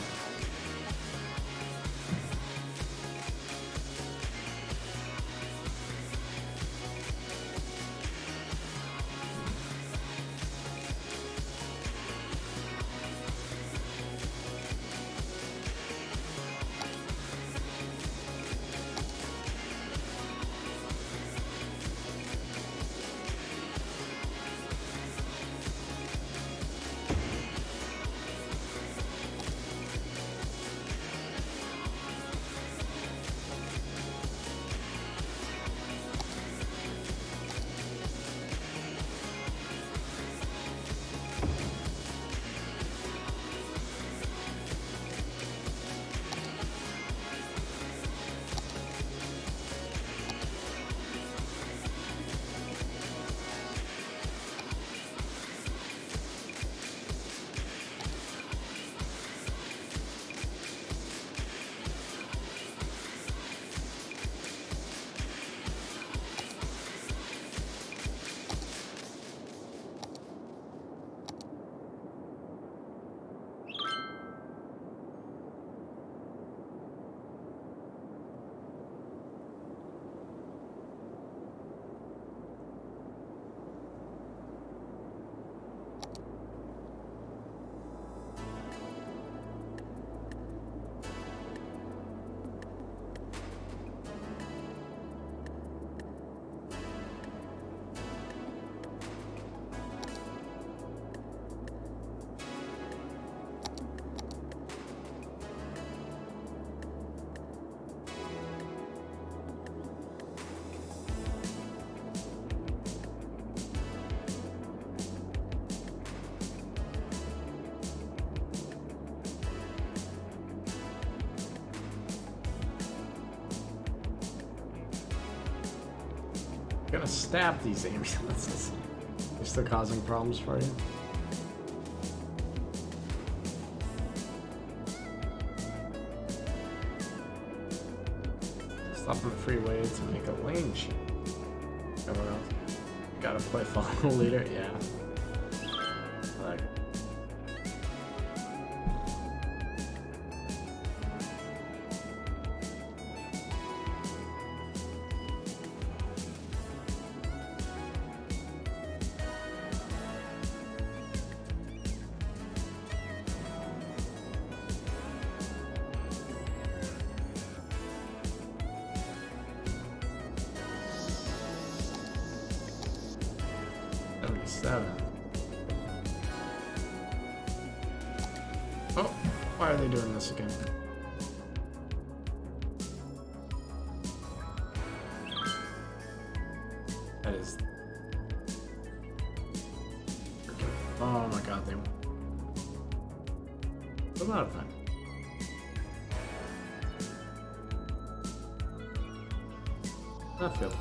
I'm gonna stab these ambulances. They're still causing problems for you. Stop on the freeway to make a lane change. Everyone else. Gotta play follow leader, yeah. Like. Oh, why are they doing this again? That is... Oh my god, they... A lot of fun. I feel...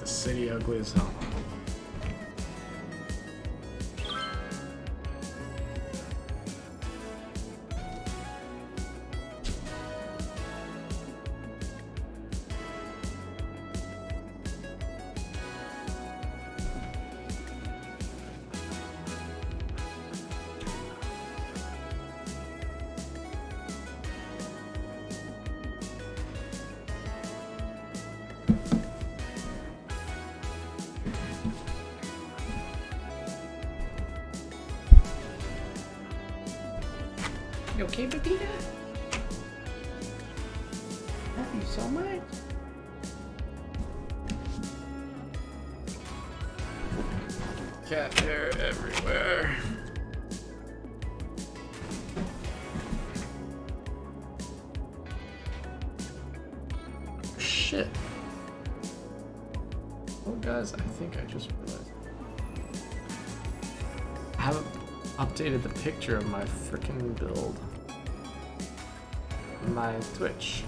City ugly as hell. You okay, Pepita? Love you so much. Cat hair everywhere. Shit. Oh, guys, I think I just realized. I haven't updated the picture of my freaking build. My Twitch.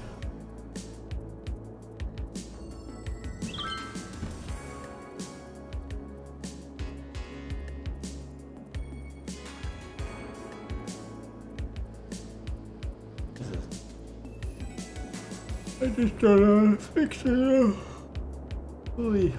I just don't know how to fix it. Oy.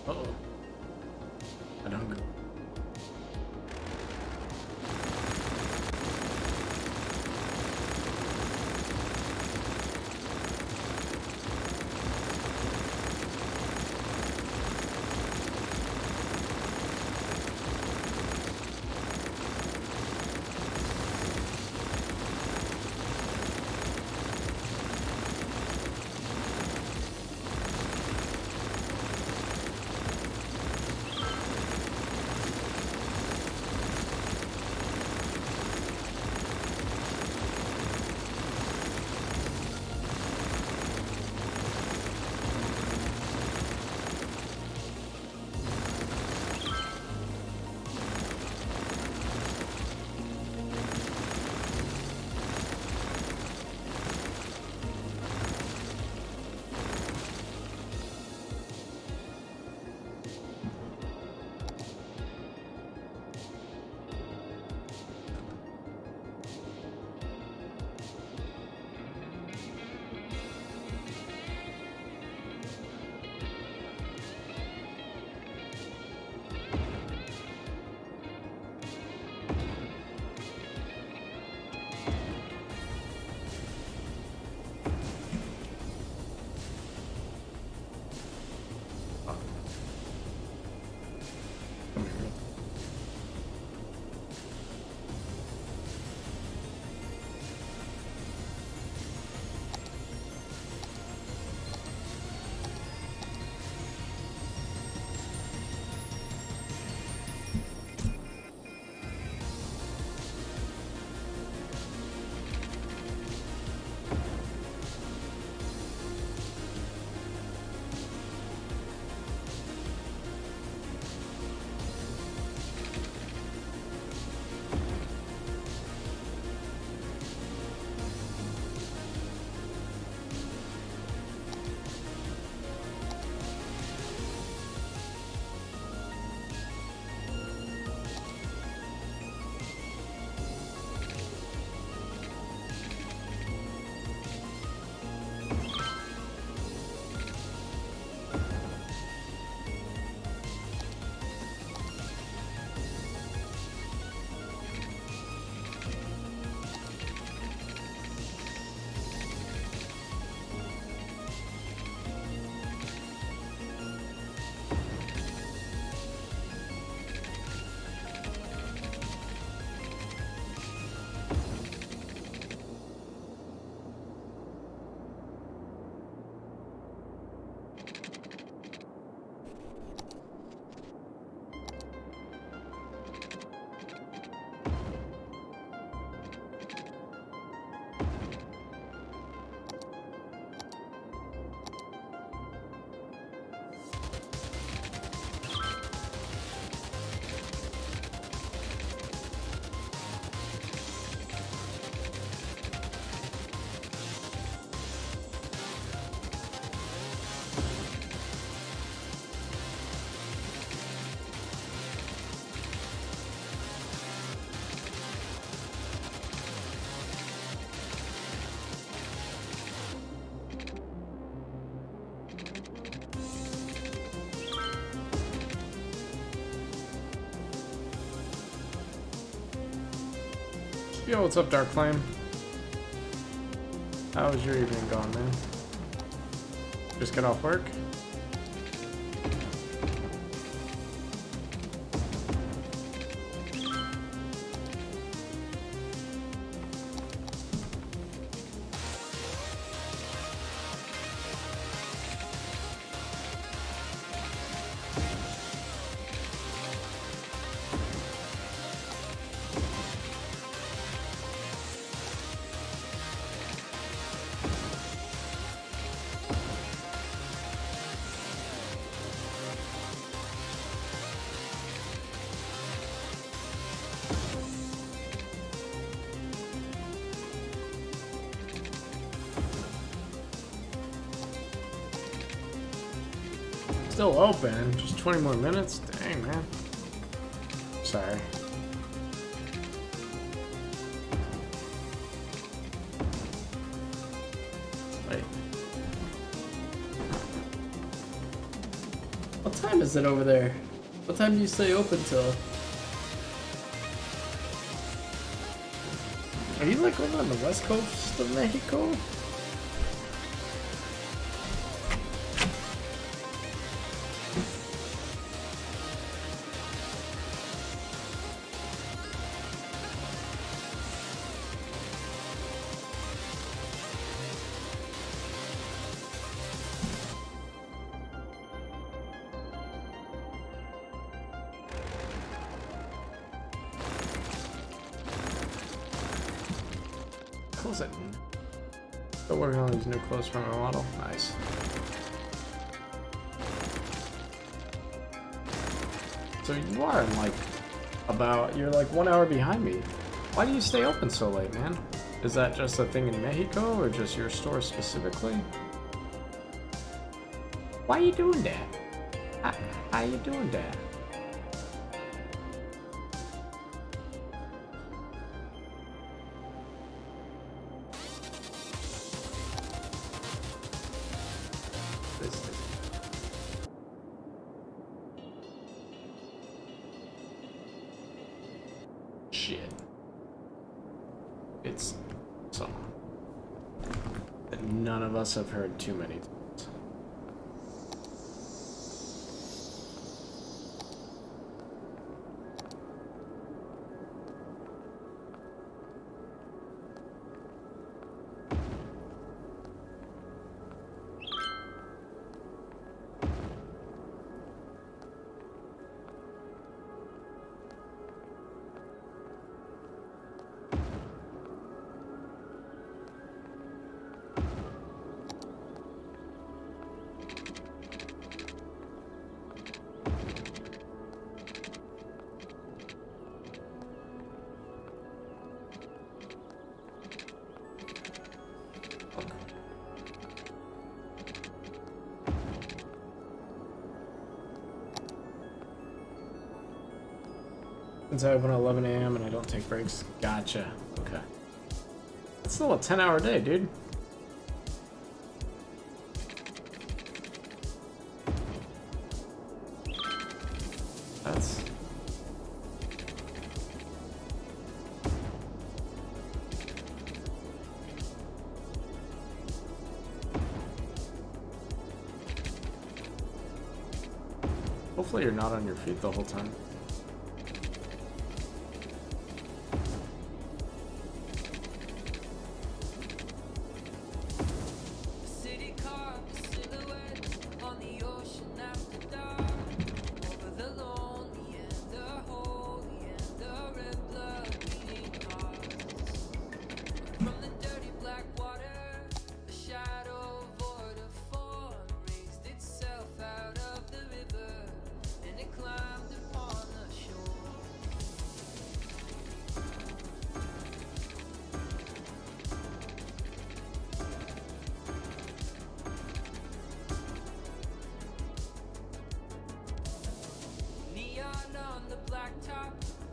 Uh-oh. I don't go. Come here. Yo, what's up, Dark Flame? How was your evening gone, man? Just got off work? Still open, just 20 more minutes? Dang, man. Sorry. Wait. I'll tell time is it over there? What time do you stay open till? Are you like over on the west coast of Mexico? Close it. Still working on these new clothes from my model. Nice. So you are like you're like 1 hour behind me. Why do you stay open so late, man? Is that just a thing in Mexico or just your store specifically? Why are you doing that? How you doing that? Shit. It's a song that none of us have heard too many times. Since I open at 11 a.m. and I don't take breaks. Gotcha. Okay. It's still a 10-hour day, dude. That's... Hopefully you're not on your feet the whole time.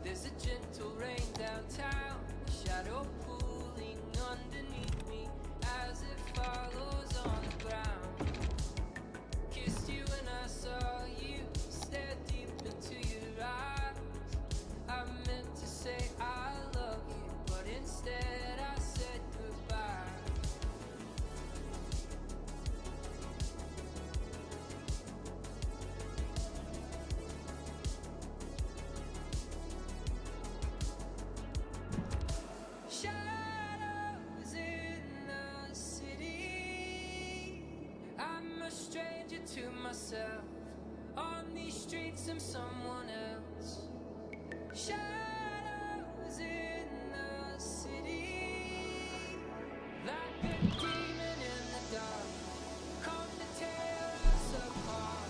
There's a gentle rain downtown, a shadow pooling underneath me as it follows on the ground. Kissed you when I saw you, stared deep into your eyes. I meant to say I love you, but instead I said goodbye. Shadows in the city. I'm a stranger to myself. On these streets I'm someone else. Shadows in the city. Like a demon in the dark. Come to tear us apart.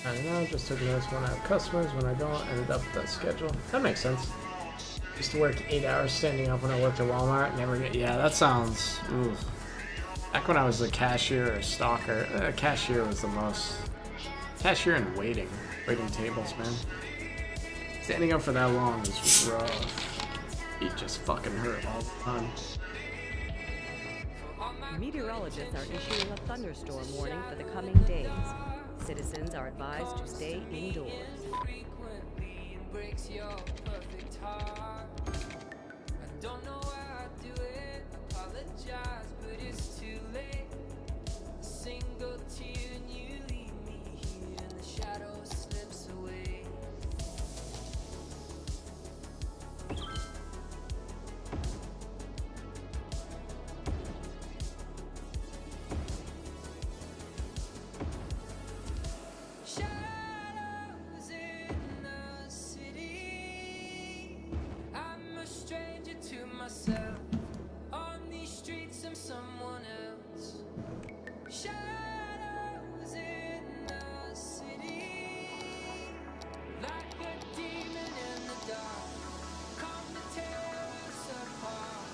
I don't know, just took notice when I have customers, when I don't, ended up with that schedule. That makes sense. Used to work 8 hours standing up when I worked at Walmart, never get, yeah, that sounds, oof. Back when I was a cashier or a stalker, cashier was the most, cashier and waiting tables, man. Standing up for that long is rough. It just fucking hurt all the time. For all my Meteorologists are issuing a thunderstorm warning for the coming days. Citizens are advised to stay indoors. Frequently it breaks your perfect heart. I don't know why I do it. Apologize, but it's too late. A single tear and you leave me here, and the shadow slips away. Shadows in the city. I'm a stranger to myself. On these streets, I'm someone else. Shadows in the city. Like a demon in the dark. Come to tear us apart.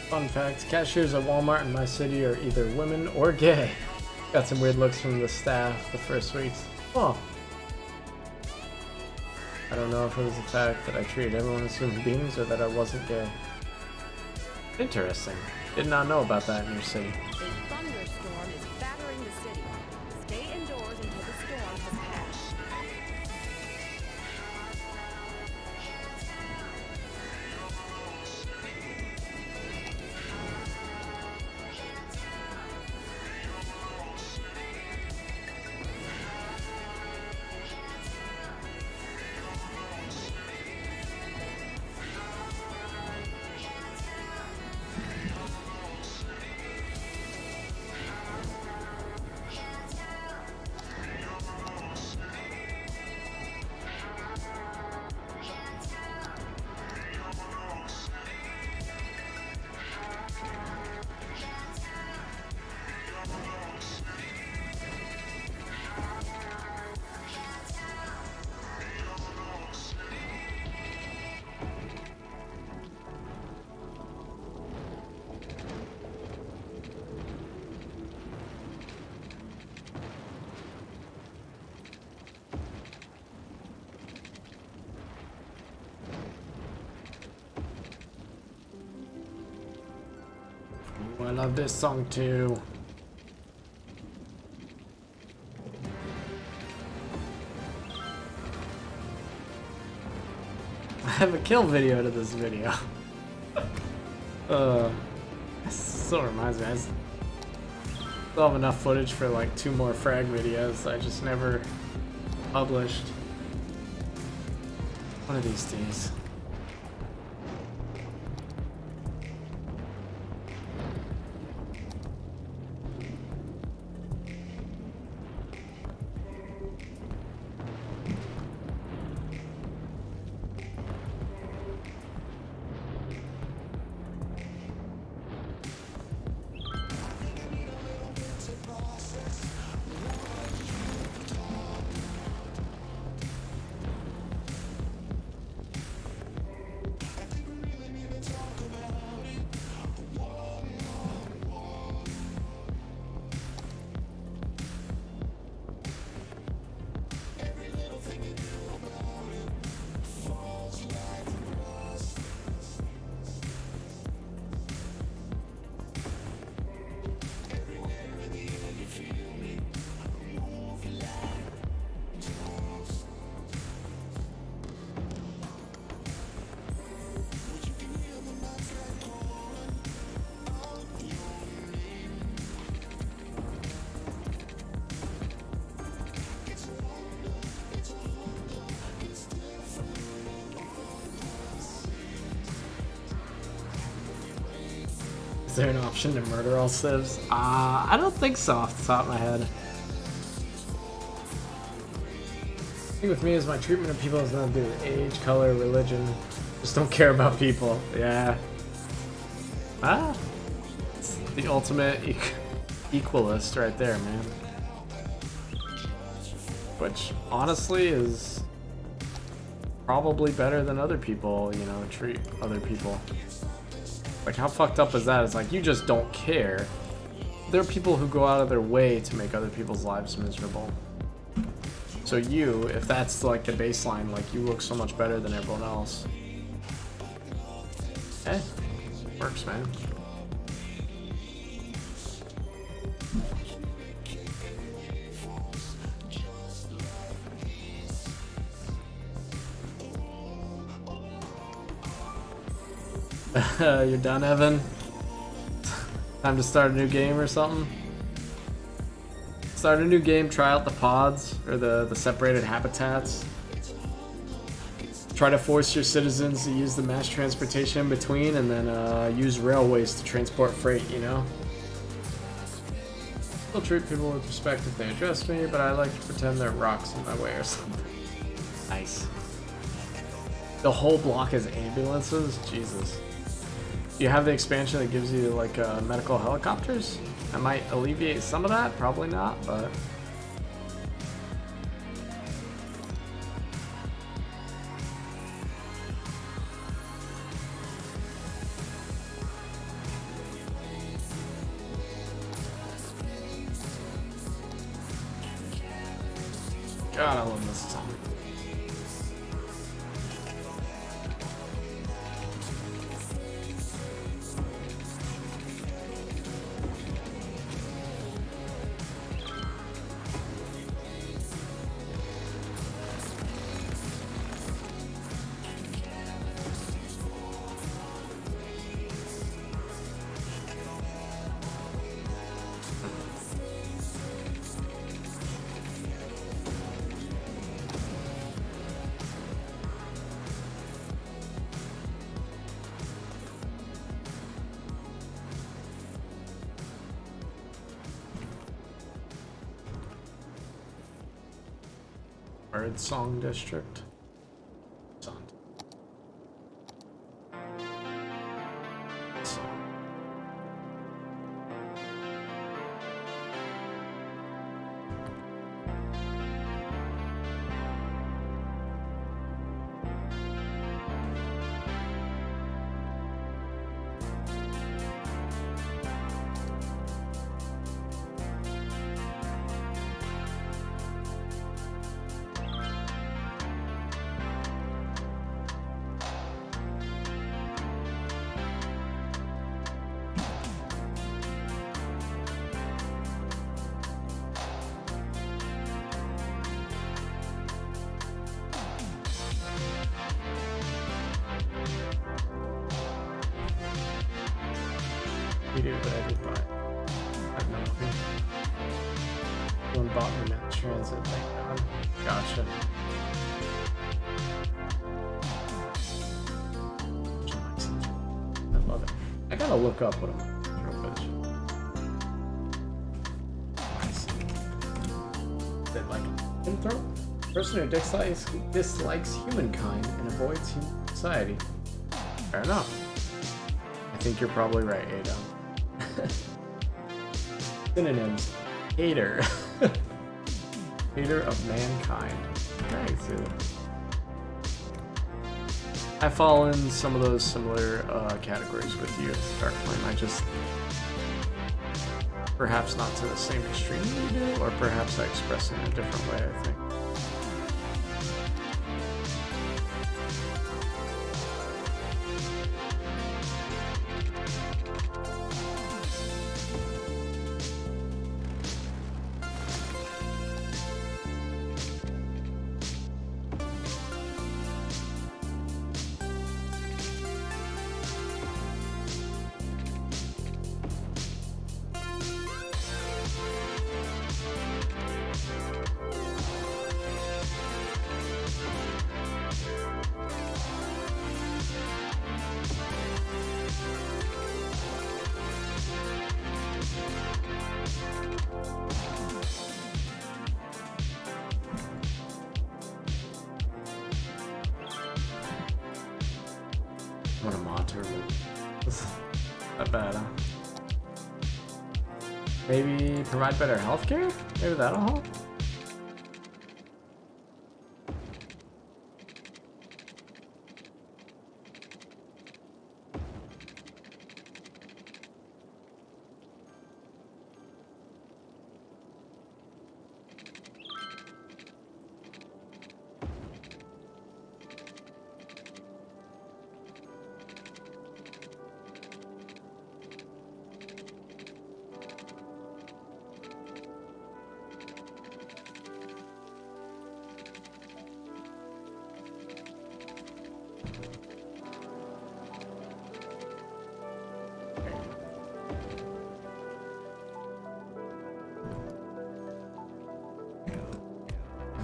Fun fact, cashiers at Walmart in my city are either women or gay. Got some weird looks from the staff the first weeks. Oh. I don't know if it was the fact that I treated everyone as human beings or that I wasn't gay. Interesting. Did not know about that in your city. A thunderstorm is battering the city. Stay indoors until the storm has passed. I love this song too. I have a kill video to this video. This still reminds me, I still have enough footage for like 2 more frag videos I just never published. One of these days. Is there an option to murder all civs? I don't think so off the top of my head. The thing with me is my treatment of people has nothing to do with age, color, religion. Just don't care about people. Yeah. It's the ultimate equalist right there, man. which honestly is probably better than other people, you know, treat other people. Like, how fucked up is that? It's like, you just don't care. There are people who go out of their way to make other people's lives miserable. So you, if that's like the baseline, like, you look so much better than everyone else. Eh, works, man. You're done, Evan? Time to start a new game or something? Start a new game, try out the pods, or the separated habitats. Try to force your citizens to use the mass transportation in between, and then use railways to transport freight, you know? Still treat people with respect if they address me, but I like to pretend there are rocks in my way or something. Nice. The whole block is ambulances? Jesus. You have the expansion that gives you like medical helicopters? That might alleviate some of that, probably not, but God, I love this song. Bird Song District. Song. You do, but I did buy it. I have no money. One bought me mass transit, thank God. Gotcha. I love it. I gotta look up what I'm Is it like Anthro? Person who dislikes humankind and avoids human society. Fair enough. I think you're probably right, Ada. Synonyms. Hater. Hater of mankind. Okay, see that. I fall in some of those similar categories with you, Dark Flame. I just... Perhaps not to the same extreme you do, or perhaps I express it in a different way, I think. What a monster. Not bad, huh? Maybe provide better healthcare? Maybe that'll help?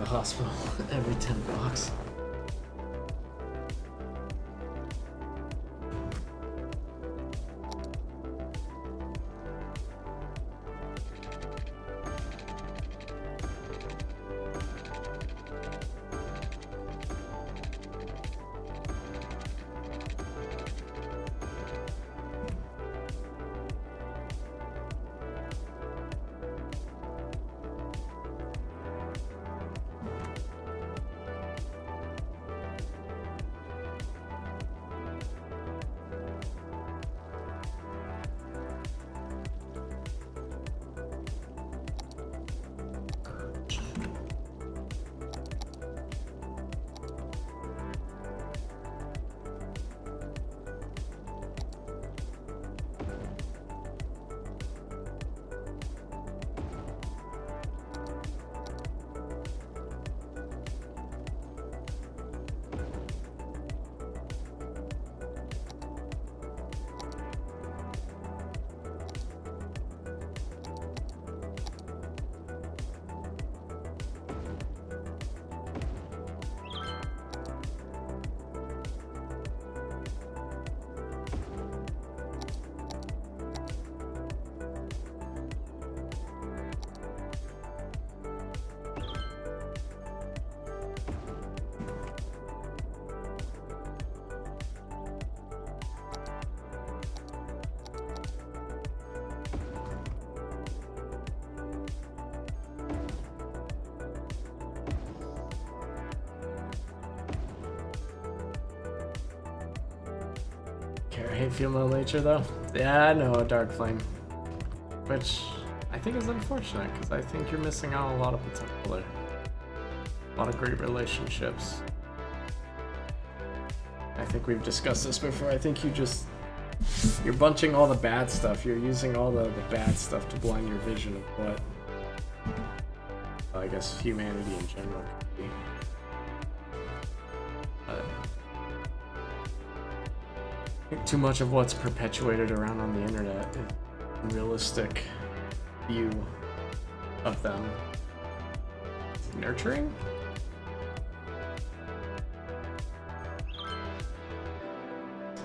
the hospital every 10 bucks. I hate female nature though. Yeah, I know, a dark flame. Which I think is unfortunate because I think you're missing out on a lot of potential there. A lot of great relationships. I think we've discussed this before. I think you're bunching all the bad stuff. You're using all the bad stuff to blind your vision of what, I guess, humanity in general could be. I think too much of what's perpetuated around on the internet is a realistic view of them. Nurturing?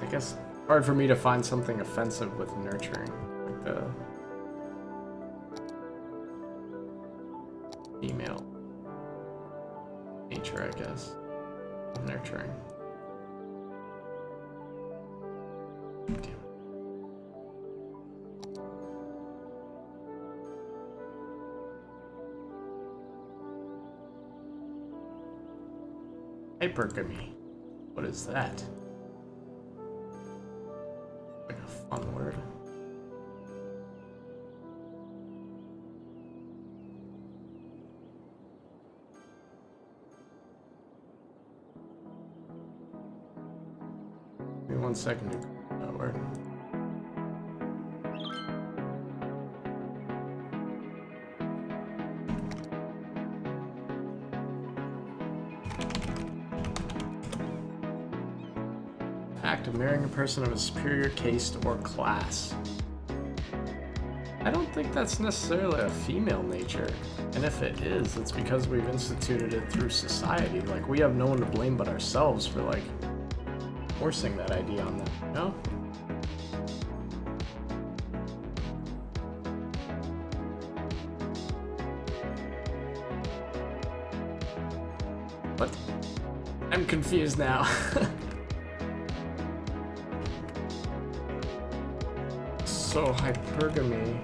I guess hard for me to find something offensive with nurturing. Like the female nature, I guess, of nurturing. Hypergamy. What is that? Like a fun word. Give me 1 second to Google that word. Act of marrying a person of a superior caste or class. I don't think that's necessarily a female nature, and if it is, it's because we've instituted it through society. Like, we have no one to blame but ourselves for, like, forcing that idea on them, you know? But I'm confused now. So, hypergamy.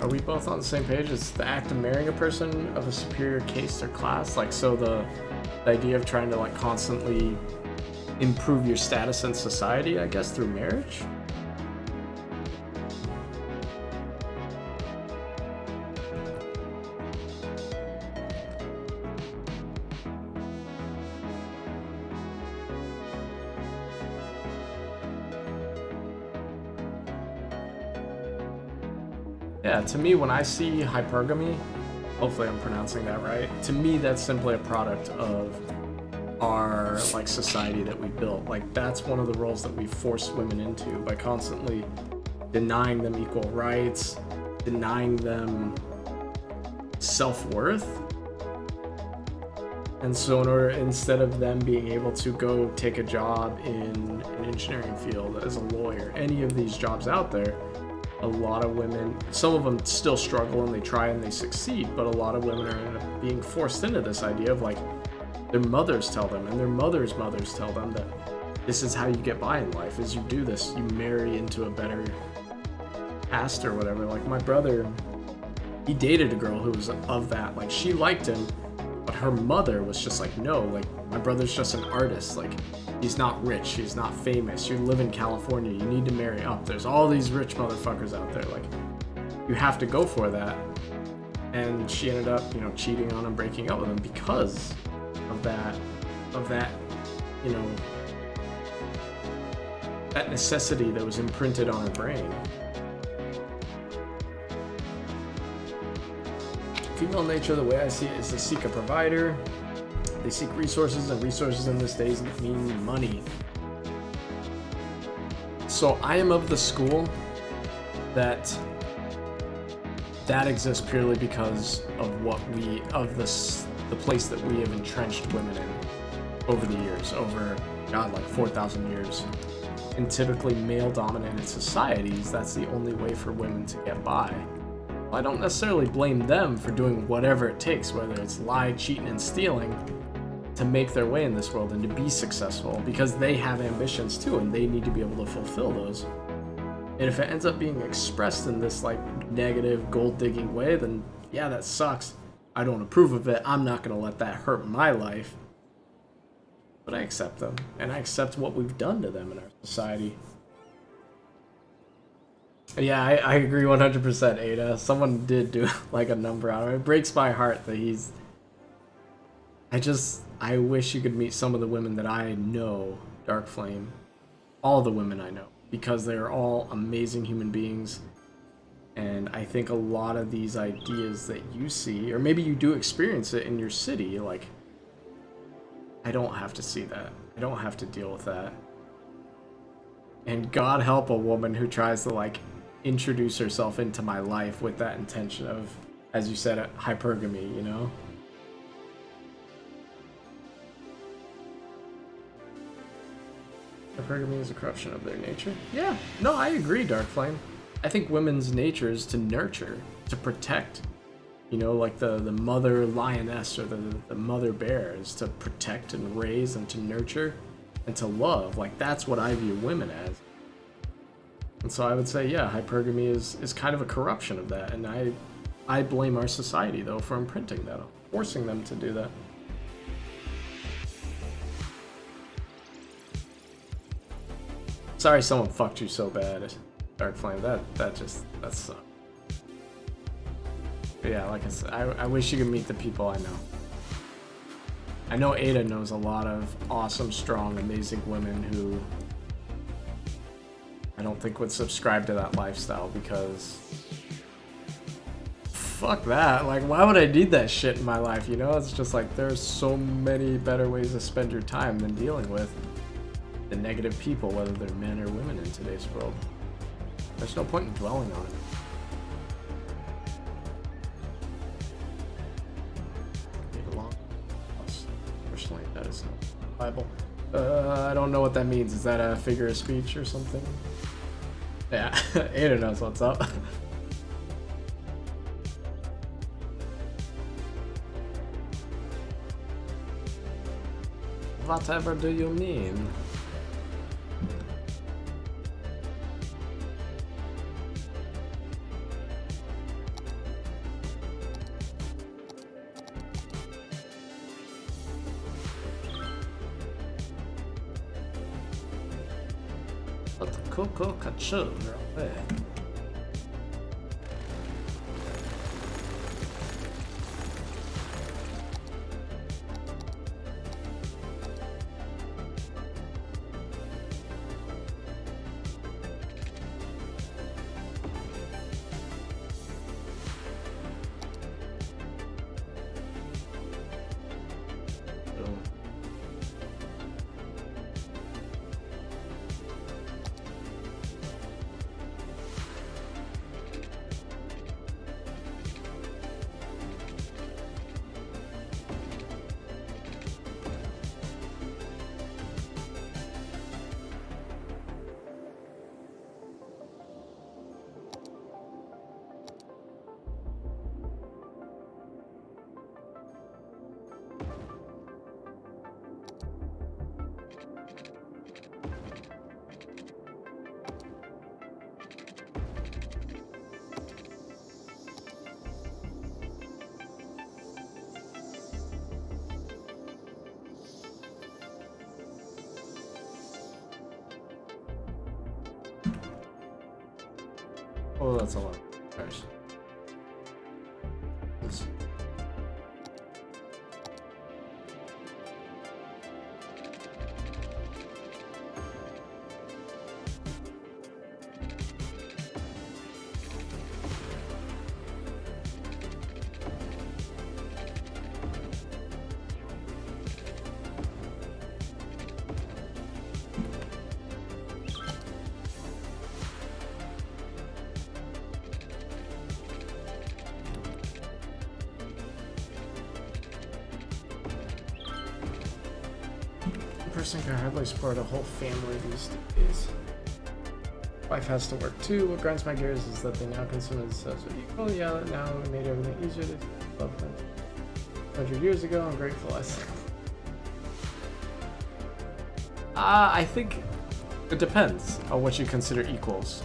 Are we both on the same page? It's the act of marrying a person of a superior caste or class? Like, so the idea of trying to, like, constantly improve your status in society, I guess, through marriage? Yeah, to me, when I see hypergamy, hopefully I'm pronouncing that right, to me that's simply a product of our, like, society that we built. Like, that's one of the roles that we forced women into by constantly denying them equal rights, denying them self-worth. And so instead of them being able to go take a job in an engineering field as a lawyer, any of these jobs out there, a lot of women, some of them still struggle and they try and they succeed, but a lot of women are being forced into this idea of like, their mothers tell them and their mothers' mothers tell them that this is how you get by in life, is you do this, you marry into a better past or whatever. Like my brother, he dated a girl who was of that, like she liked him, but her mother was just like, no, like my brother's just an artist, like he's not rich, he's not famous, you live in California, you need to marry up, there's all these rich motherfuckers out there, like you have to go for that. And she ended up, you know, cheating on him, breaking up with him because of that, you know, that necessity that was imprinted on her brain. Female nature, the way I see it, is to seek a provider. They seek resources, and resources in this day mean money. So I am of the school that exists purely because of the place that we have entrenched women in over the years, over, God, like 4,000 years. In typically male-dominated societies, that's the only way for women to get by. I don't necessarily blame them for doing whatever it takes, whether it's lie, cheating, and stealing, to make their way in this world and to be successful, because they have ambitions too, and they need to be able to fulfill those. And if it ends up being expressed in this like negative, gold-digging way, then yeah, that sucks. I don't approve of it. I'm not gonna let that hurt my life. But I accept them, and I accept what we've done to them in our society. Yeah, I agree 100%, Ada. Someone did do like a number out of it. It breaks my heart that he's... I wish you could meet some of the women that I know, Dark Flame. All the women I know. Because they're all amazing human beings. And I think a lot of these ideas that you see, or maybe you do experience it in your city, like... I don't have to see that. I don't have to deal with that. And God help a woman who tries to, like, introduce herself into my life with that intention of, as you said, hypergamy, you know? Hypergamy is a corruption of their nature. Yeah, no, I agree, Dark Flame. I think women's nature is to nurture, to protect. You know, like the mother lioness or the mother bear is to protect and raise and to nurture and to love. Like, that's what I view women as. And so I would say, yeah, hypergamy is kind of a corruption of that. And I blame our society, though, for imprinting that, forcing them to do that. Sorry someone fucked you so bad, Dark Flame. That sucks. But yeah, like I said, I wish you could meet the people I know. I know Ada knows a lot of awesome, strong, amazing women who I don't think would subscribe to that lifestyle because fuck that. Like, why would I need that shit in my life, you know? It's just like there's so many better ways to spend your time than dealing with the negative people, whether they're men or women in today's world. There's no point in dwelling on it. Personally, that is not Bible. I don't know what that means. Is that a figure of speech or something? Yeah, Ada knows what's up. Whatever do you mean? What the cocoa cacho right there. Oh, that's a lot of cars. Person can hardly support a whole family these days. Wife has to work too. What grinds my gears is that they now consider themselves equal. Yeah, that now it made everything easier to love them. 100 years ago, I'm grateful I said. I think it depends on what you consider equals.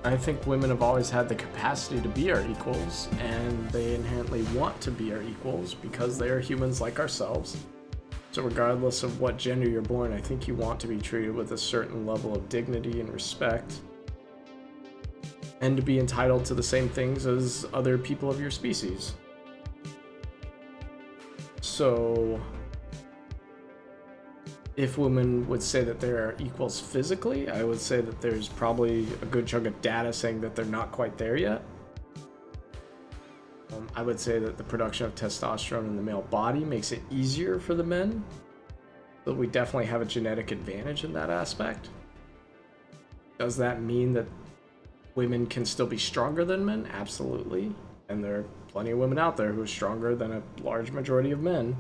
I think women have always had the capacity to be our equals, and they inherently want to be our equals because they are humans like ourselves. So regardless of what gender you're born, I think you want to be treated with a certain level of dignity and respect, and to be entitled to the same things as other people of your species. So if women would say that they're equals physically, I would say that there's probably a good chunk of data saying that they're not quite there yet. I would say that the production of testosterone in the male body makes it easier for the men, but we definitely have a genetic advantage in that aspect. Does that mean that women can still be stronger than men? Absolutely. And there are plenty of women out there who are stronger than a large majority of men.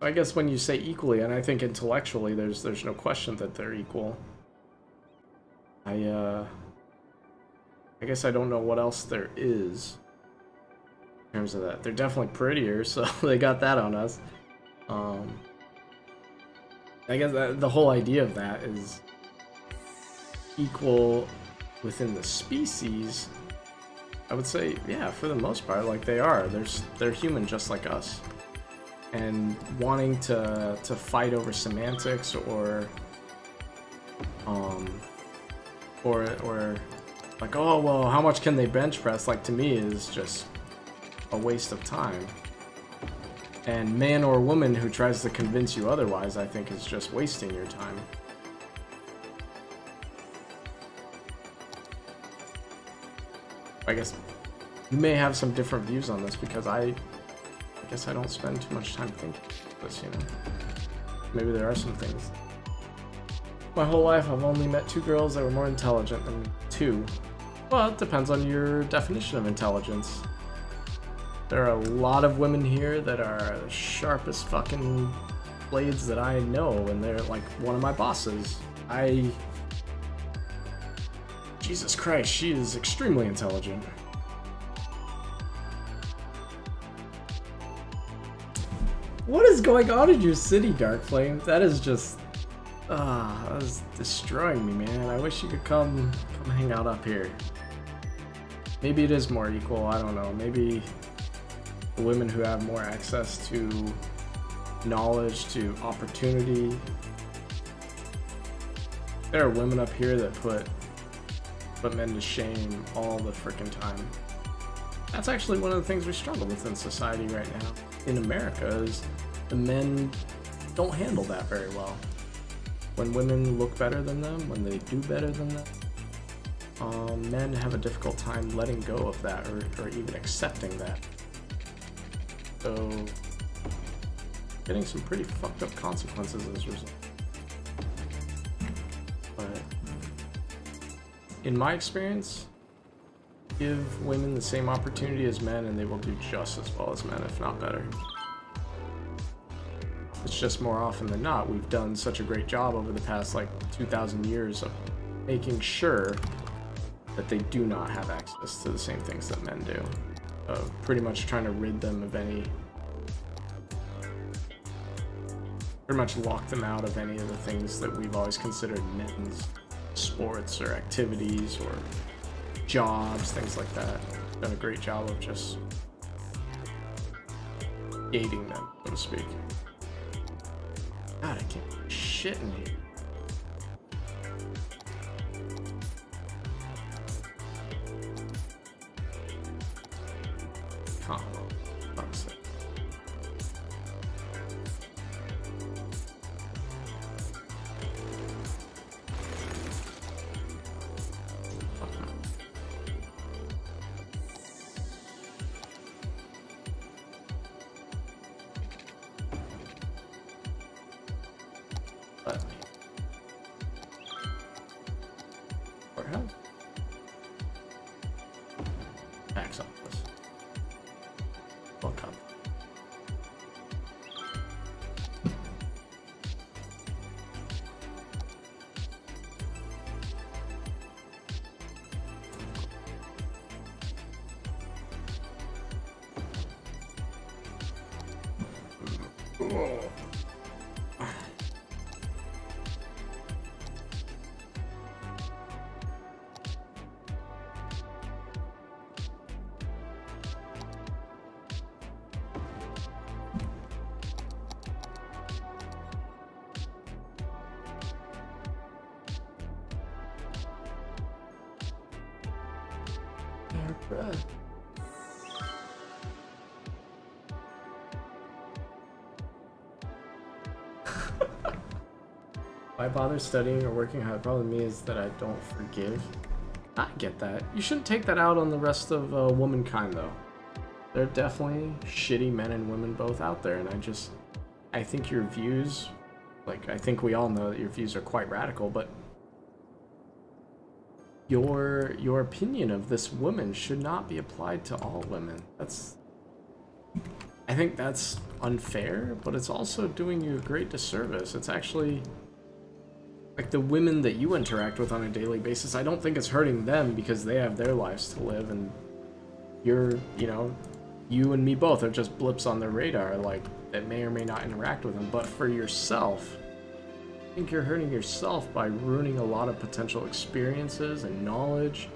I guess when you say equally, and I think intellectually there's no question that they're equal. I guess I don't know what else there is in terms of that. They're definitely prettier, so they got that on us. I guess the whole idea of that is equal within the species. I would say, yeah, for the most part, like they are. They're human just like us. And wanting to fight over semantics or like, oh well, how much can they bench press? Like, to me is just a waste of time. And man or woman who tries to convince you otherwise, I think, is just wasting your time. I guess you may have some different views on this because I guess I don't spend too much time thinking about this, you know. Maybe there are some things. My whole life I've only met 2 girls that were more intelligent than 2. Well, it depends on your definition of intelligence. There are a lot of women here that are the sharpest fucking blades that I know, and they're like one of my bosses. Jesus Christ, she is extremely intelligent. What is going on in your city, Dark Flame? That is just... that is destroying me, man. I wish you could come hang out up here. Maybe it is more equal, I don't know. Maybe the women who have more access to knowledge, to opportunity. There are women up here that put men to shame all the frickin' time. That's actually one of the things we struggle with in society right now. In America, is the men don't handle that very well. When women look better than them, when they do better than them, men have a difficult time letting go of that or even accepting that. So, getting some pretty fucked up consequences as a result. But in my experience, give women the same opportunity as men and they will do just as well as men, if not better. It's just more often than not, we've done such a great job over the past like 2,000 years of making sure that they do not have access to the same things that men do. Pretty much trying to rid them of any... pretty much lock them out of any of the things that we've always considered men's sports or activities or jobs, things like that. Done a great job of just gating them, so to speak. God, I can't do shit in here. Huh. Honestly. Let me. Courthouse? Tax office. Welcome. Bread. Why bother studying or working hard? The problem with me is that I don't forgive. I get that. You shouldn't take that out on the rest of womankind, though. There are definitely shitty men and women both out there, and I think your views, like, I think we all know that your views are quite radical, but your opinion of this woman should not be applied to all women. I think that's unfair, but it's also doing you a great disservice. It's actually, like, the women that you interact with on a daily basis, I don't think it's hurting them because they have their lives to live, and you know, you and me both are just blips on their radar, like, that may or may not interact with them. But for yourself, I think you're hurting yourself by ruining a lot of potential experiences and knowledge,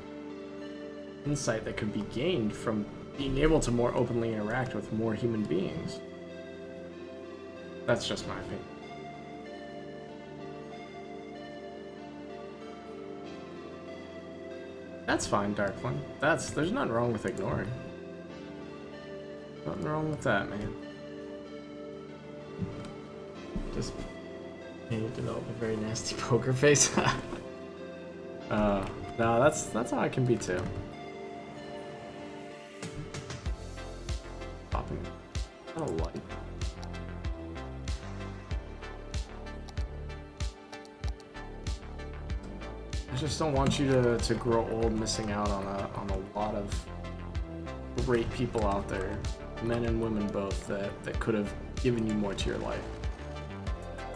insight that could be gained from being able to more openly interact with more human beings. That's just my opinion. That's fine, Darkling. There's nothing wrong with ignoring. Nothing wrong with that, man. Just you develop a very nasty poker face. No, that's how I can be too. Popping a light. I just don't want you to grow old missing out on a lot of great people out there, men and women both, that could have given you more to your life.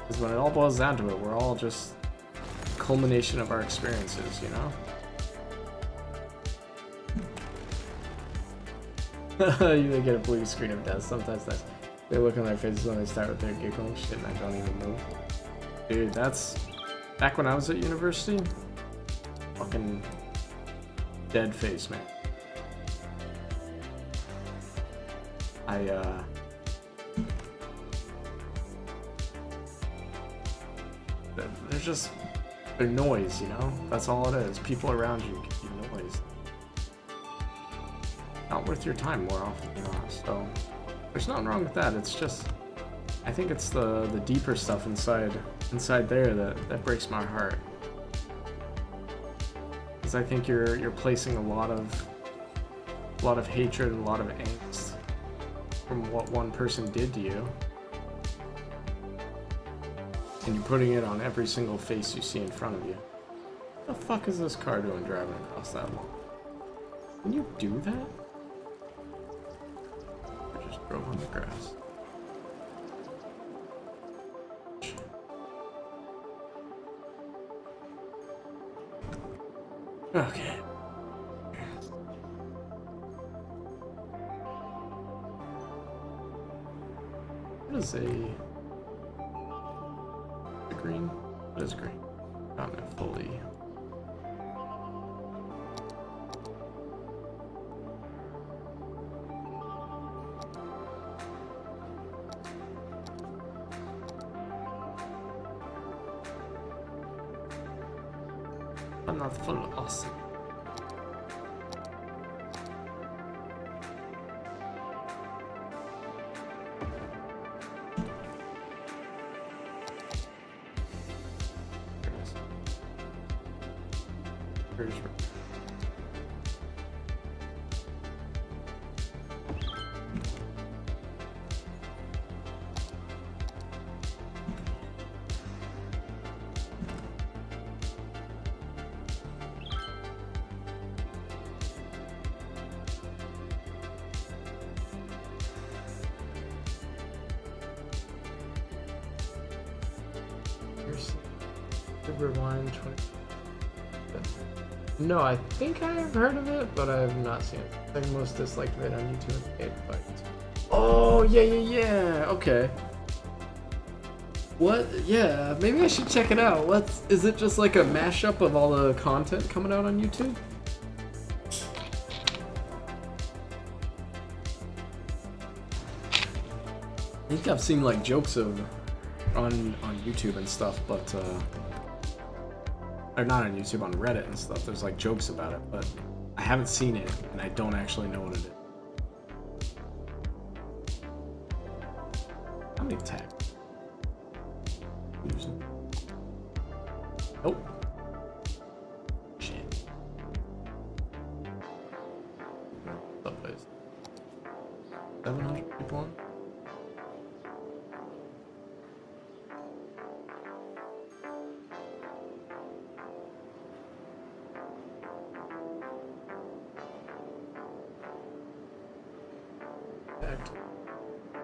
Because when it all boils down to it, we're all just a culmination of our experiences, you know? You get a blue screen of death. Sometimes they look on their faces when they start with their giggling shit and I don't even move. Dude, that's... Back when I was at university, fucking dead face, man. They're noise, you know? That's all it is. People around you give you noise. Not worth your time more often than not, so there's nothing wrong with that. It's just, I think it's the deeper stuff inside there that breaks my heart. Because I think you're placing a lot of hatred and a lot of angst from what one person did to you. And you're putting it on every single face you see in front of you. What the fuck is this car doing driving across that lawn? Can you do that? I just drove on the grass. Okay. What is a green? What is green? Not fully. I'm not full awesome. Rewind 20. No, I think I have heard of it, but I have not seen it. I think most disliked vid on YouTube. Oh yeah. Okay. What? Yeah, maybe I should check it out. Is it just like a mashup of all the content coming out on YouTube? I think I've seen like jokes of on YouTube and stuff, but or not on YouTube, on Reddit and stuff. There's like jokes about it, but I haven't seen it, and I don't actually know what it is. How many tags? Nope. Shit. Subways. 700 people on?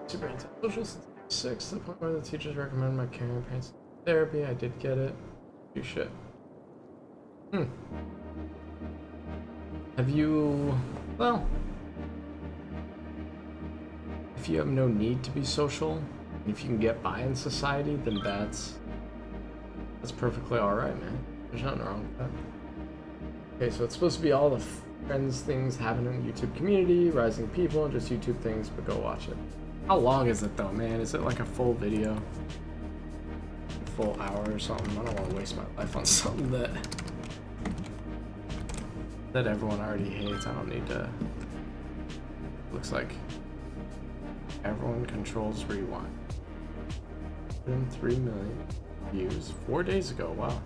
Super antisocial since 6, to the point where the teachers recommended my carrying parents therapy. I did get it. You shit. Have you... Well... If you have no need to be social, and if you can get by in society, then that's perfectly alright, man. There's nothing wrong with that. Okay, so it's supposed to be all the friends things happening in the YouTube community, rising people, and just YouTube things, but go watch it. How long is it though, man? Is it like a full video? A full hour or something? I don't want to waste my life on something that everyone already hates. I don't need to... Looks like everyone controls rewind. 3 million views 4 days ago. Wow.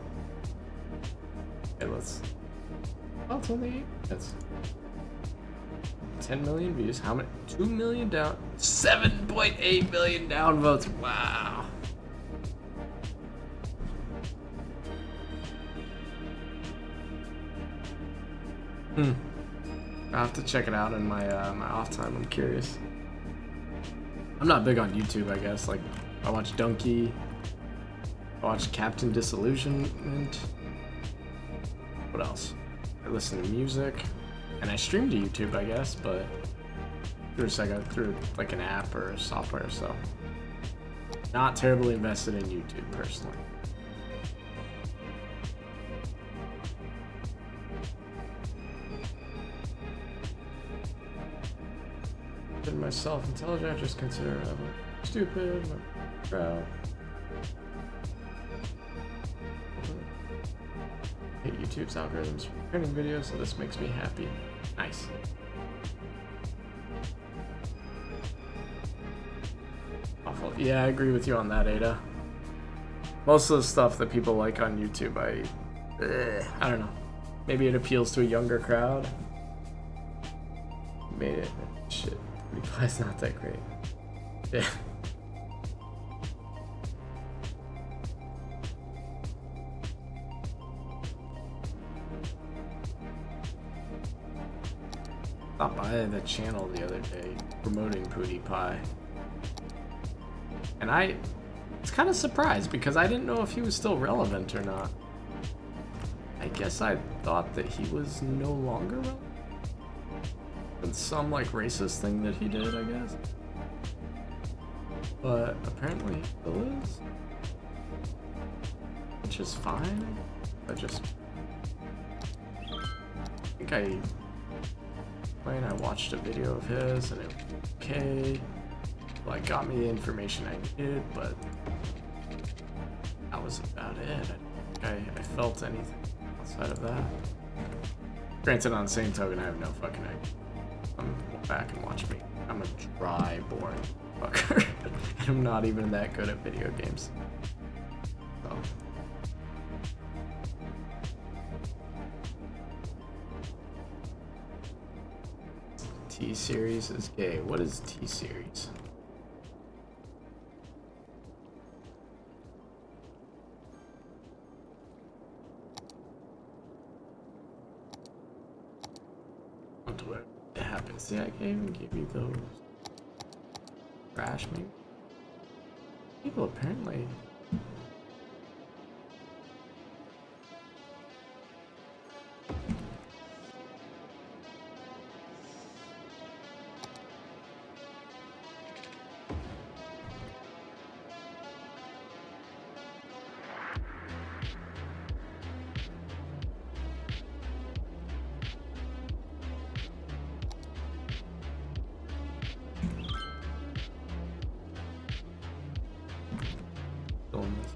Okay, let's... Oh, it's only 8 minutes. 10 million views. How many? 2 million down. 7.8 million downvotes. Wow. I'll have to check it out in my my off time. I'm curious. I'm not big on YouTube, I guess. Like, I watch Donkey. I watch Captain Disillusionment. What else? I listen to music. And I stream to YouTube, I guess, but through like an app or software, so not terribly invested in YouTube personally. Consider myself intelligent, I just consider I'm stupid, I'm proud. I hate YouTube's algorithms for training videos, so this makes me happy. Nice. Awful. Yeah, I agree with you on that, Ada. Most of the stuff that people like on YouTube, I don't know. Maybe it appeals to a younger crowd. Made it. Shit. Reply's not that great. Yeah. Stopped by the channel the other day promoting PewDiePie, and I was kind of surprised because I didn't know if he was still relevant or not. I guess I thought that he was no longer relevant. And some like racist thing that he did, I guess. But apparently he still is, which is fine. I think I watched a video of his and it was okay. Like, got me the information I needed, but that was about it. I don't think I felt anything outside of that. Granted, on the same token, I have no fucking idea. Go back and watch me. I'm a dry, boring fucker. And I'm not even that good at video games. So. T-Series is gay. What is T-Series? What happens? See, I can't even give you those. Trash me. People apparently. Doing this.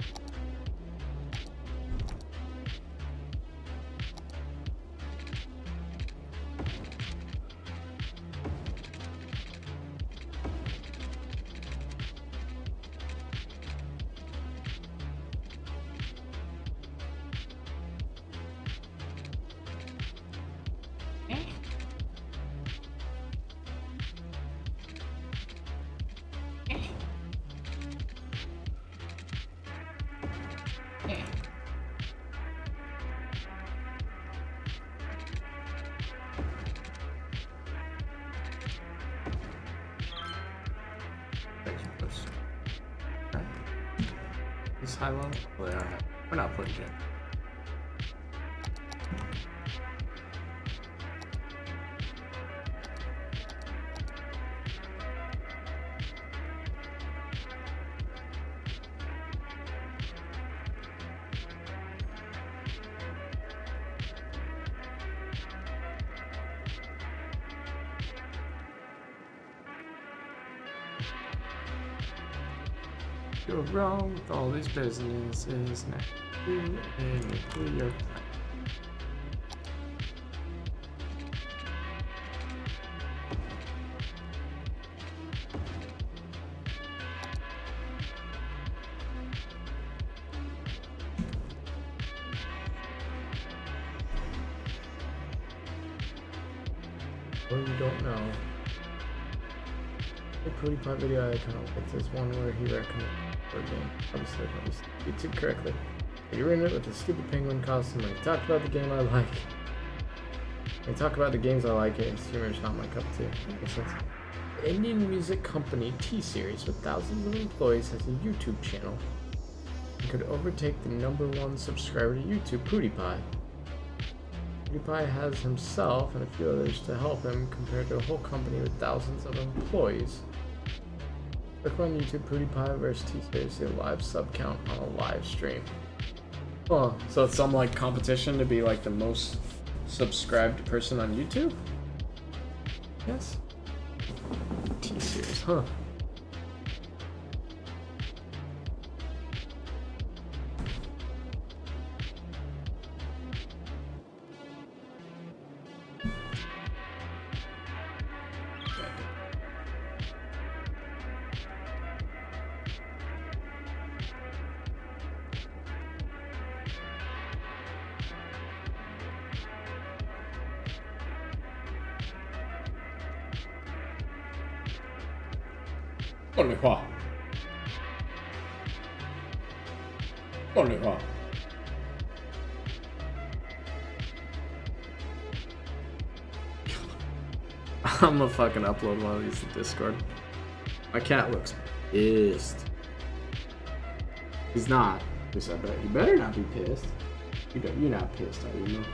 Is high level? Well, they are high. We're not putting it. You're wrong with all these businesses now. You and nuclear plant. Well, you don't know. The PewDiePie video I kind of like this one where he recommended for a game. Obviously, I used YouTube correctly. You're in it with the stupid penguin costume. When he talked about the game I like. When he talk about the games I like, his humor is not my cup of tea. Makes sense. The Indian music company T-Series with thousands of employees has a YouTube channel and could overtake the #1 subscriber to YouTube, PewDiePie. PewDiePie has himself and a few others to help him compared to a whole company with thousands of employees. Click on YouTube PewDiePie versus T-Series, see a live sub count on a live stream. Oh, so it's some like competition to be like the most subscribed person on YouTube? Yes. T-Series, huh? Only what? Only what? I'm gonna fucking upload one of these to Discord. My cat looks pissed. He's not. At least I bet. You better not be pissed. You're not pissed, are you? No?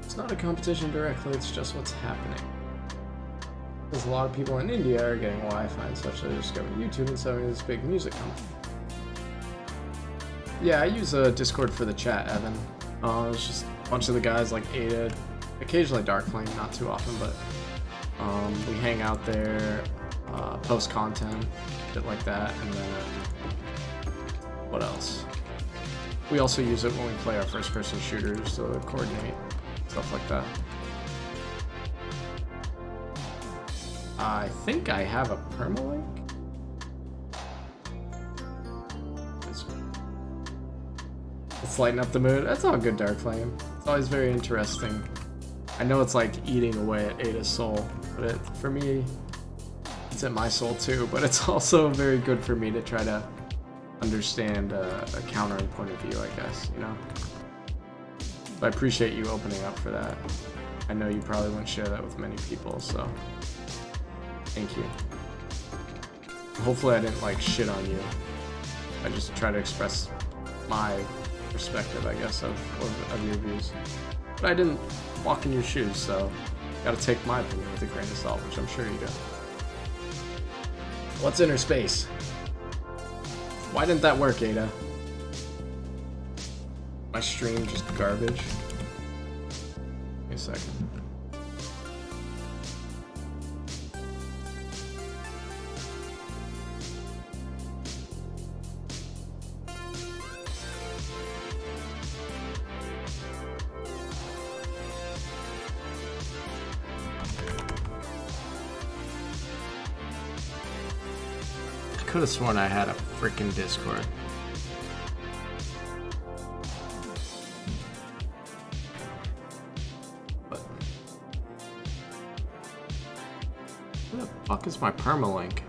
It's not a competition directly, it's just what's happening. because a lot of people in India are getting Wi-Fi and such, so they're discovering YouTube and selling this big music company. Yeah, I use Discord for the chat, Evan. It's just a bunch of the guys like Ada, occasionally Darkflame, not too often, but we hang out there, post content, shit like that, and then what else? We also use it when we play our first-person shooters to coordinate, stuff like that. I think I have a permalink. It's lighting up the mood. That's all good, Darkflame. It's always very interesting. I know it's like eating away at Ada's soul, but for me, it's at my soul too, but it's also very good for me to try to understand a countering point of view, I guess, you know? So I appreciate you opening up for that. I know you probably wouldn't share that with many people, so thank you. Hopefully I didn't like shit on you. I just try to express my perspective, I guess, of your views. But I didn't walk in your shoes, so gotta take my opinion with a grain of salt, which I'm sure you do. What's inner space? Why didn't that work, Ada? My stream just garbage. Give me a second. I could have sworn I had a freaking Discord. But where the fuck is my permalink?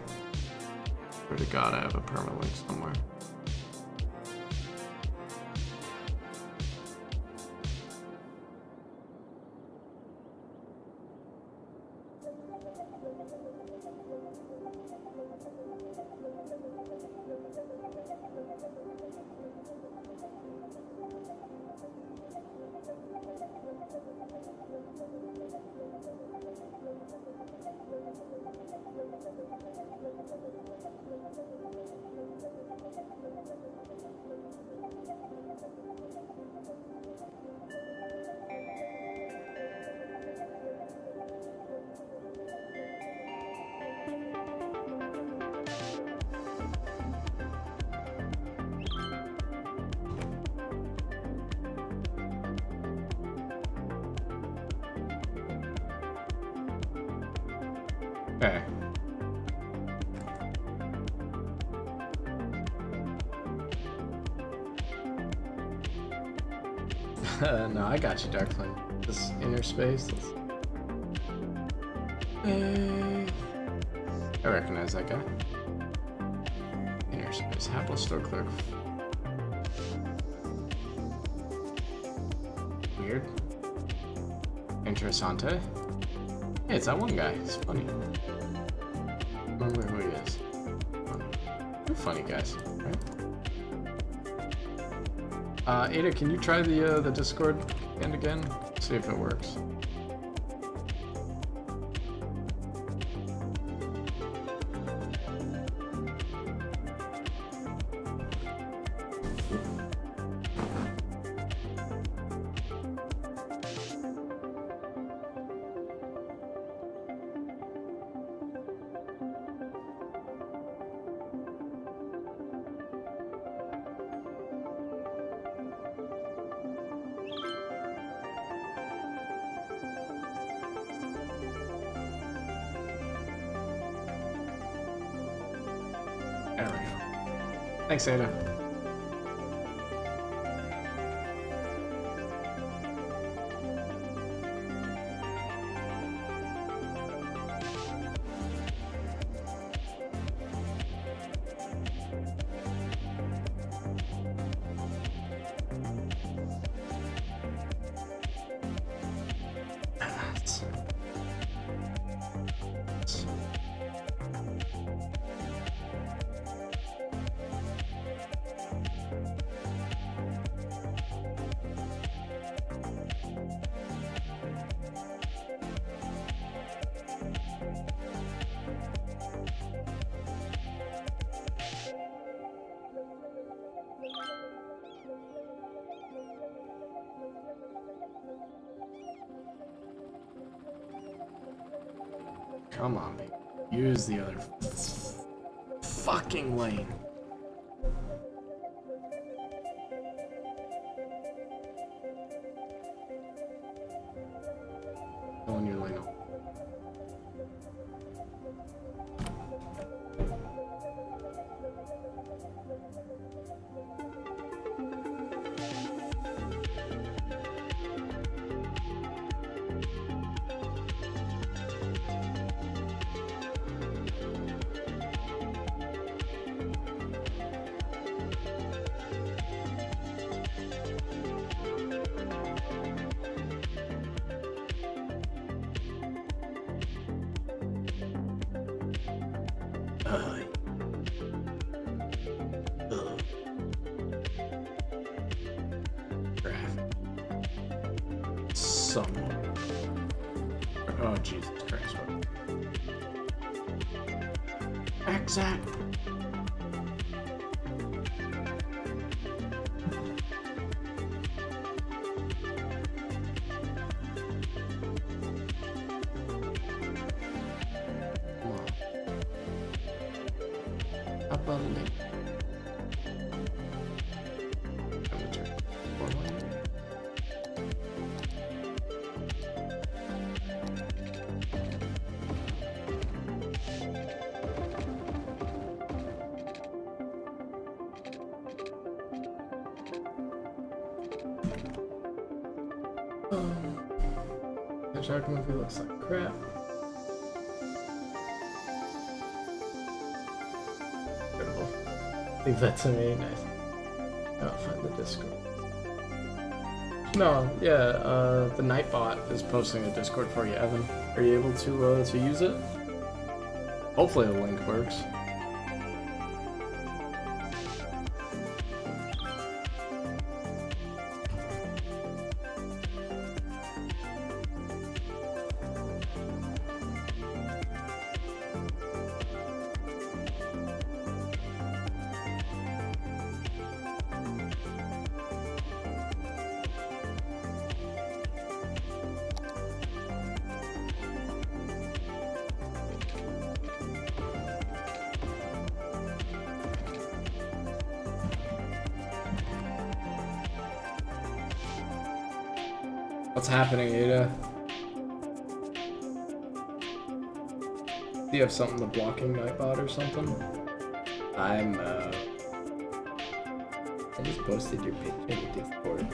Swear to God, I have a permalink somewhere. Okay. No, I got you, Darkflame. This inner space. Hey. I recognize that guy. Inner space. Hapless store clerk. Weird. Interessante. Hey, it's that one guy. It's funny. Remember who he is. You're funny guys, right? Ada, can you try the Discord end again? See if it works. There we go. Thanks, Ada. Come on, baby. Use the other fucking lane. On your lane. Someone. Oh, Jesus Christ. Exact. Come on. Up on the the shark movie looks like crap. Incredible. Leave that to me. Nice. I'll find the Discord. No, yeah, the Nightbot is posting a Discord for you, Evan. Are you able to use it? Hopefully the link works. What's happening, Ada? Do you have something to blocking Nightbot or something? I just posted your picture in Discord.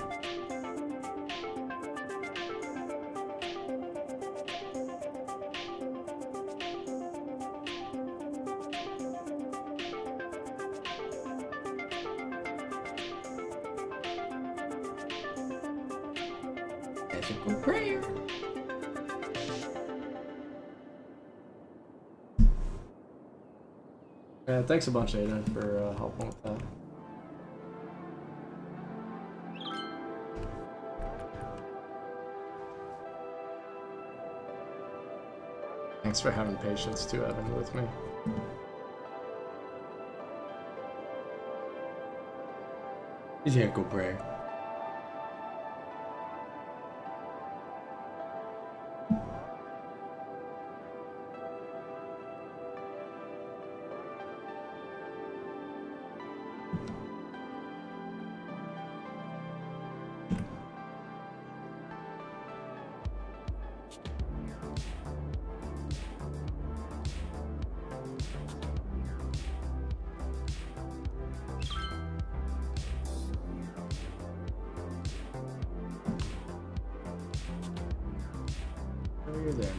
Prayer. Yeah, thanks a bunch, Aiden, for helping with that. Thanks for having patience too, Evan, with me. Yeah, go pray. You're there.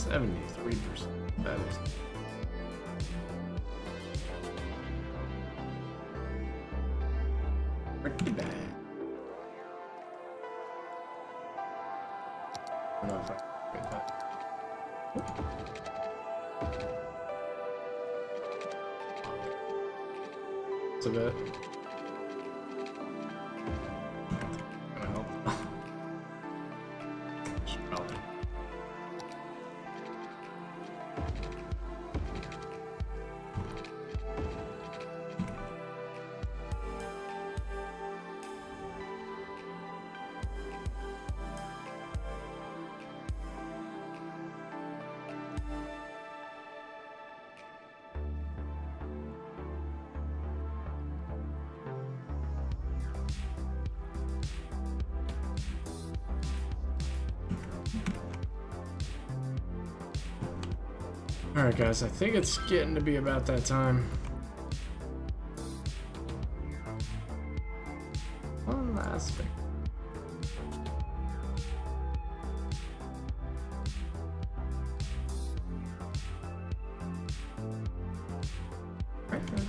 73%. That is pretty bad. I don't know if I can get that. It's a bit. Gonna help. Should probably. Alright guys, I think it's getting to be about that time. One last thing. Right there.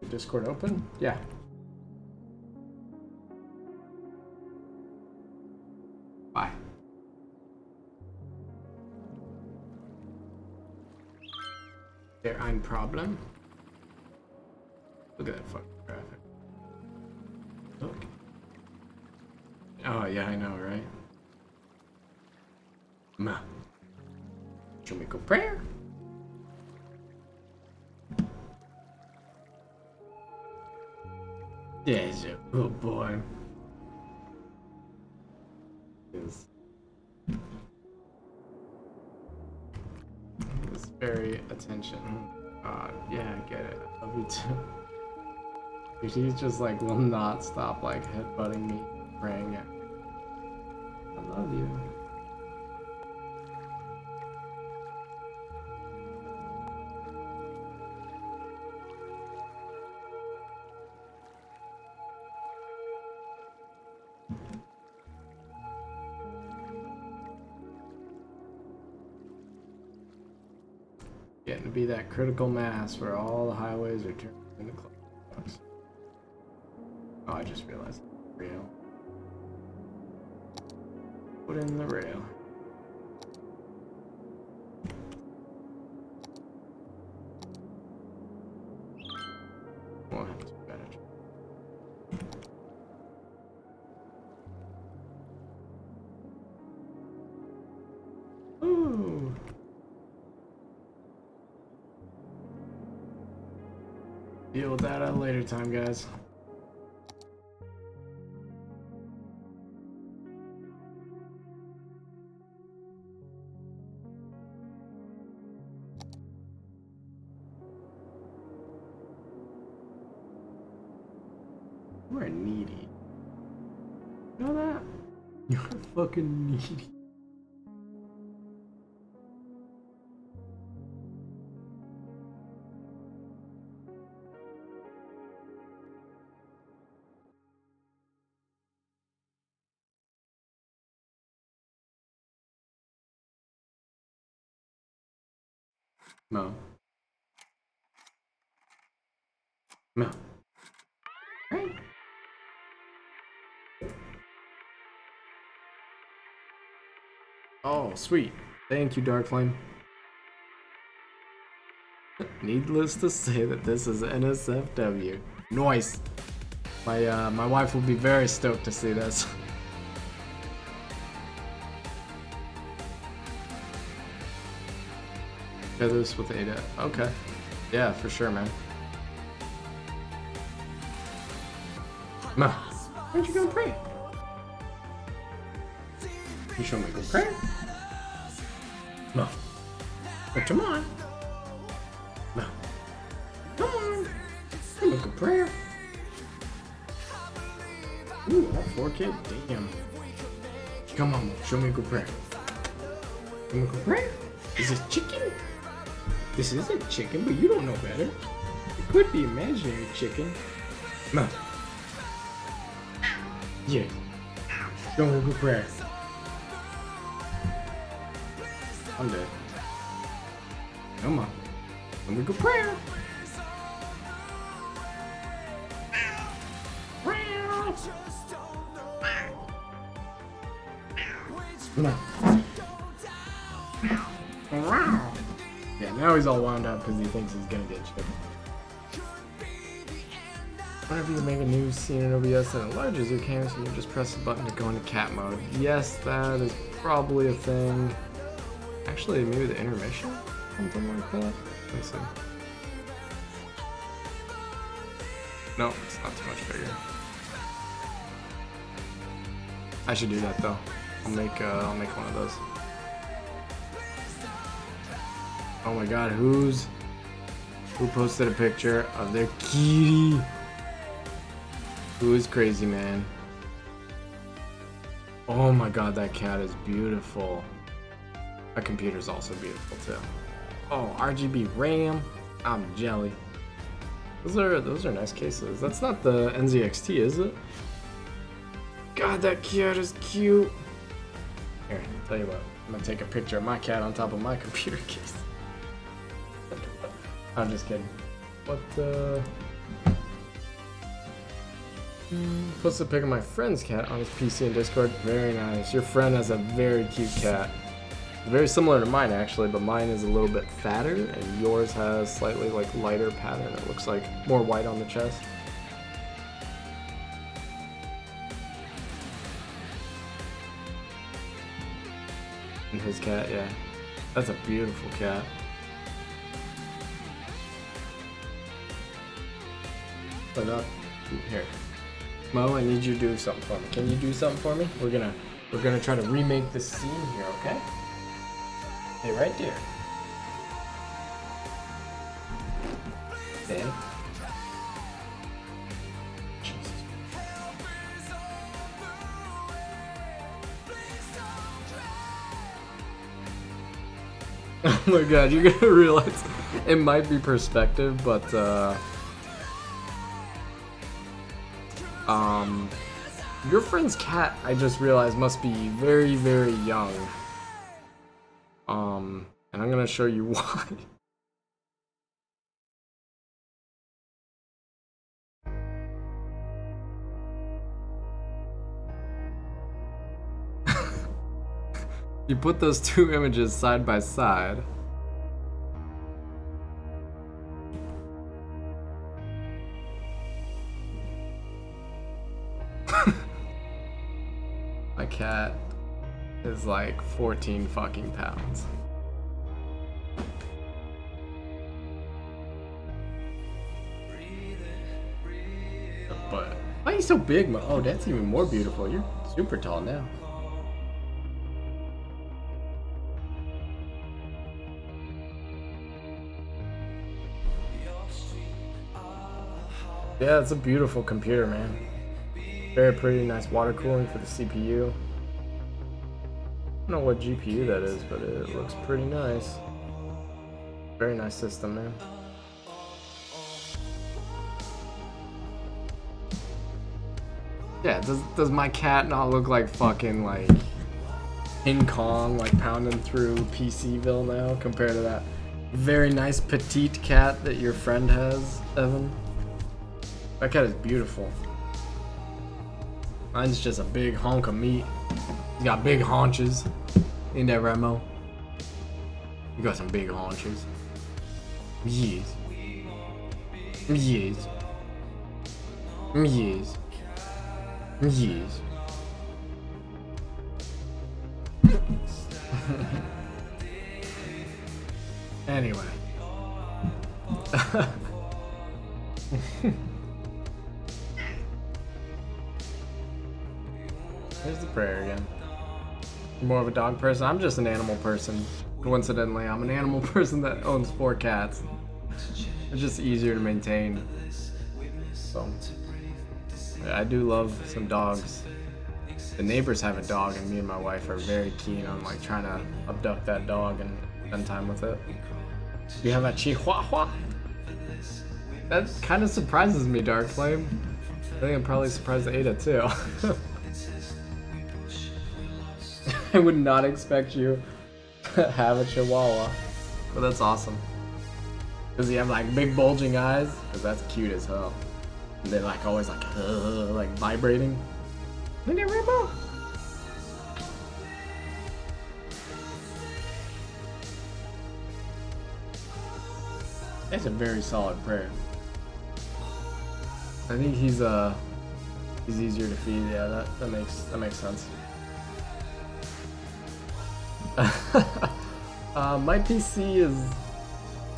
Discord open? Yeah. Bye. There ein Problem? Look at that fucking graphic. Look. Oh yeah, I know, right? Ma. Should we go prayer? There's a good boy. Is very attention. Yeah, I get it. I love you too. Dude, he's just like will not stop like headbutting me, praying at me. I love you. Getting to be that critical mass where all the highways are turned into clocks. Oh, I just realized rail. Put in the rail. Won't have to manage. Ooh. Deal with that at a later time, guys. You are needy. You know that? You're fucking needy. No. No. Right. Oh, sweet. Thank you, Dark Flame. Needless to say that this is NSFW. Nice. My wife will be very stoked to see this. Share this with Ada. Okay. Yeah, for sure, man. Ma, aren't you gonna pray? You show me go pray? No. But come on. No. Come on. Come on, go prayer. Ooh, all 4K? Damn. Come on, show me a good prayer. Chemical prayer? Is this chicken? This isn't chicken, but you don't know better. It could be imaginary chicken. No. Yes. Chemical prayer. I'm dead. Come on. Chemical prayer. Come on. Yeah, now he's all wound up because he thinks he's gonna get chipped. Whenever you make a new scene in OBS that enlarges your canvas, you just press the button to go into cat mode. Yes, that is probably a thing. Actually, maybe the intermission? Something like that? Let me see. No, it's not too much bigger. I should do that though. I'll make one of those. Oh my god, who posted a picture of their kitty? Who is crazy, man? Oh my god, that cat is beautiful. My computer's also beautiful too. Oh, RGB RAM. I'm jelly. Those are nice cases. That's not the NZXT, is it? God, that cat is cute. Here, I'll tell you what. I'm gonna take a picture of my cat on top of my computer case. I'm just kidding. What posted a pic of my friend's cat on his PC and Discord. Very nice. Your friend has a very cute cat. Very similar to mine actually, but mine is a little bit fatter and yours has slightly like lighter pattern. It looks like more white on the chest. And his cat, yeah. That's a beautiful cat. Put up here. Mo, I need you to do something for me. Can you do something for me? We're gonna try to remake this scene here, okay? Hey, right there. Then. Oh my god, you're gonna realize it might be perspective, but your friend's cat, I just realized, must be very, very young. And I'm gonna show you why. You put those two images side by side. My cat is like 14 fucking pounds. But why are you so big, Mo? Oh, that's even more beautiful. You're super tall now. Yeah, it's a beautiful computer, man. Very pretty, nice water cooling for the CPU. I don't know what GPU that is, but it looks pretty nice. Very nice system, man. Yeah, does my cat not look like fucking like King Kong, like pounding through PCville now, compared to that very nice petite cat that your friend has, Evan? That cat is beautiful. Mine's just a big hunk of meat. He's got big haunches. Ain't that right, Mo? You got some big haunches. Yes. Yes. Yes. Yes. Anyway. Here's the prayer again. You're more of a dog person? I'm just an animal person. Coincidentally, I'm an animal person that owns 4 cats. It's just easier to maintain. So, yeah, I do love some dogs. the neighbors have a dog, and me and my wife are very keen on like trying to abduct that dog and spend time with it. You have a Chihuahua? That kind of surprises me, Dark Flame. I think I'm probably surprised Ada too. I would not expect you to have a Chihuahua, but that's awesome. Does he have like big bulging eyes? Cause that's cute as hell. And they're like always like vibrating. Look at Rainbow. That's a very solid prayer. I think he's easier to feed. Yeah, that makes sense. My PC is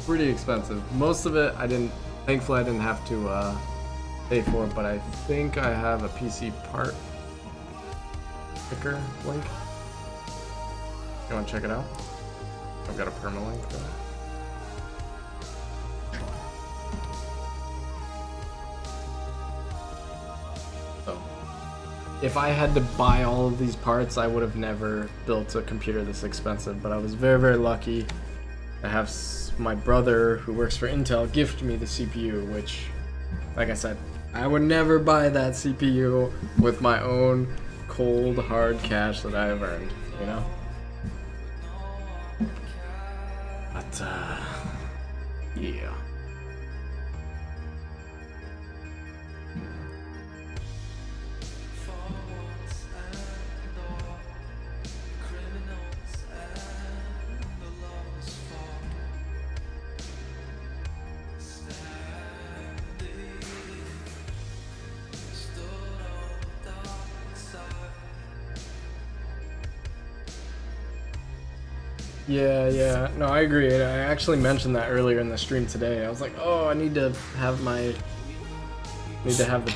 pretty expensive. Most of it thankfully I didn't have to pay for it, but I think I have a PC part picker link. You wanna check it out? I've got a permalink for it. So, if I had to buy all of these parts, I would have never built a computer this expensive, but I was very, very lucky to have my brother, who works for Intel, gift me the CPU, which, like I said, I would never buy that CPU with my own cold, hard cash that I have earned, you know? But, yeah. Yeah, no, I agree. I actually mentioned that earlier in the stream today. I was like, oh, I need to have the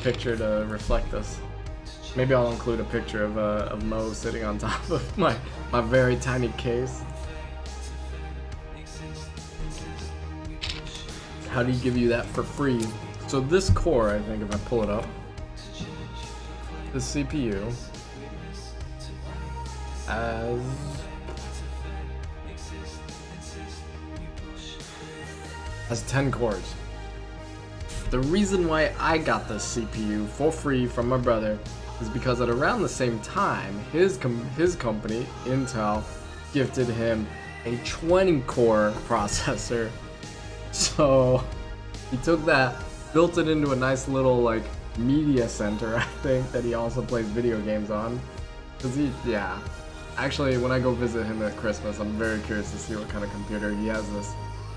picture to reflect this. Maybe I'll include a picture of Mo sitting on top of my very tiny case. How do you give you that for free? So this core, I think, if I pull it up, this CPU has 10 cores. The reason why I got this CPU for free from my brother is because at around the same time, his company, Intel, gifted him a 20-core processor. So he took that, built it into a nice little like media center, I think, that he also plays video games on. Cause yeah. Actually, when I go visit him at Christmas, I'm very curious to see what kind of computer he has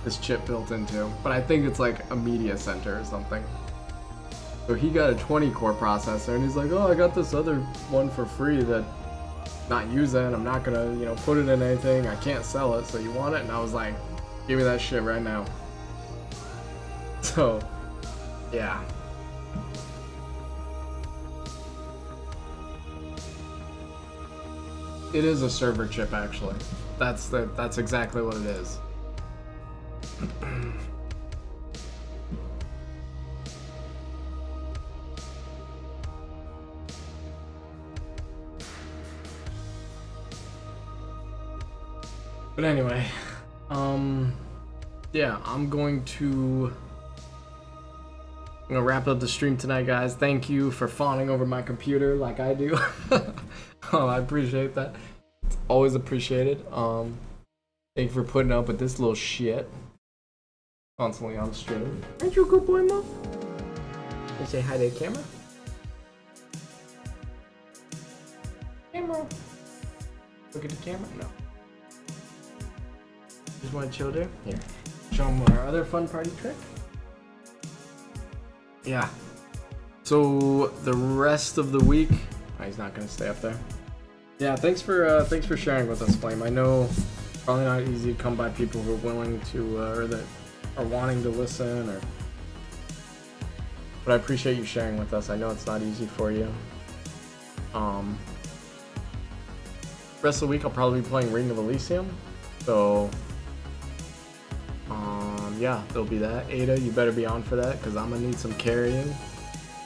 this chip built into, but I think it's like a media center or something. So he got a 20-core processor, and he's like, oh, I got this other one for free that I'm not using, I'm not gonna, you know, put it in anything, I can't sell it, so you want it? And I was like, give me that shit right now. So, yeah. It is a server chip, actually. That's exactly what it is. But anyway, yeah, I'm gonna wrap up the stream tonight, guys. Thank you for fawning over my computer like I do. I appreciate that. It's always appreciated. Thank you for putting up with this little shit constantly on the stream. Aren't you a good boy, Mo? You say hi to the camera? Camera. Look at the camera? No. Just want to chill there? Here. Show them our other fun party trick. Yeah. So the rest of the week, oh, he's not gonna stay up there. Yeah, thanks for sharing with us, Flame. I know it's probably not easy to come by people who are willing to or that are wanting to listen, but I appreciate you sharing with us. I know it's not easy for you. Rest of the week I'll probably be playing Ring of Elysium, so yeah, there'll be that. Ada, you better be on for that because I'm gonna need some carrying.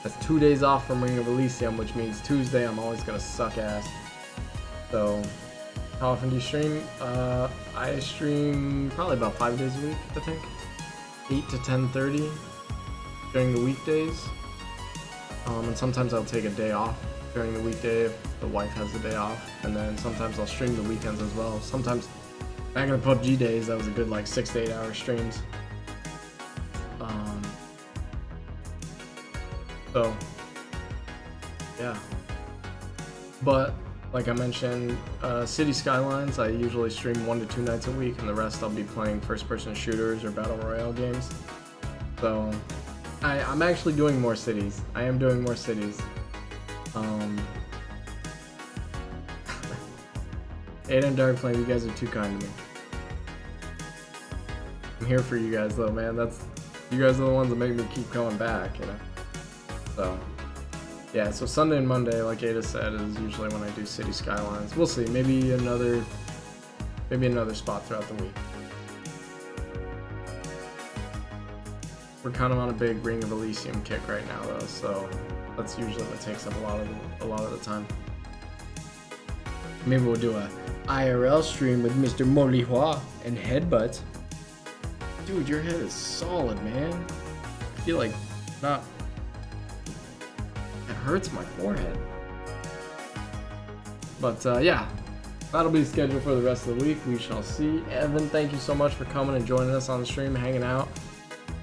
That's 2 days off from Ring of Elysium, which means Tuesday I'm always gonna suck ass. So, how often do you stream? I stream probably about 5 days a week, I think. 8 to 10:30 during the weekdays. And sometimes I'll take a day off during the weekday if the wife has the day off. And then sometimes I'll stream the weekends as well. Sometimes, back in the PUBG days, that was a good like 6 to 8 hour streams. So, yeah. But, like I mentioned, City Skylines, I usually stream 1 to 2 nights a week, and the rest I'll be playing first-person shooters or Battle Royale games. So, I'm actually doing more cities. I am doing more cities. Ada and Dark Flame, you guys are too kind to me. I'm here for you guys, though, man. You guys are the ones that make me keep coming back, you know? So, yeah, so Sunday and Monday, like Ada said, is usually when I do City Skylines. We'll see, maybe another spot throughout the week. We're kind of on a big Ring of Elysium kick right now, though, so that's usually what takes up a lot of the time. Maybe we'll do a IRL stream with Mr. Molihua and Headbutt. Dude, your head is solid, man. I feel like not. It hurts my forehead. But yeah, that'll be scheduled for the rest of the week. We shall see. Evan, thank you so much for coming and joining us on the stream, hanging out,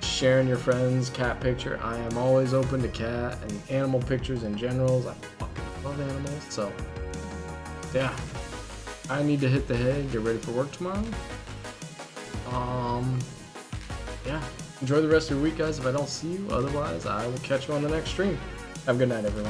sharing your friend's cat picture. I am always open to cat and animal pictures in general. I fucking love animals. So yeah, I need to hit the hay, get ready for work tomorrow. Yeah, enjoy the rest of your week, guys. If I don't see you, otherwise I will catch you on the next stream. Have a good night, everyone.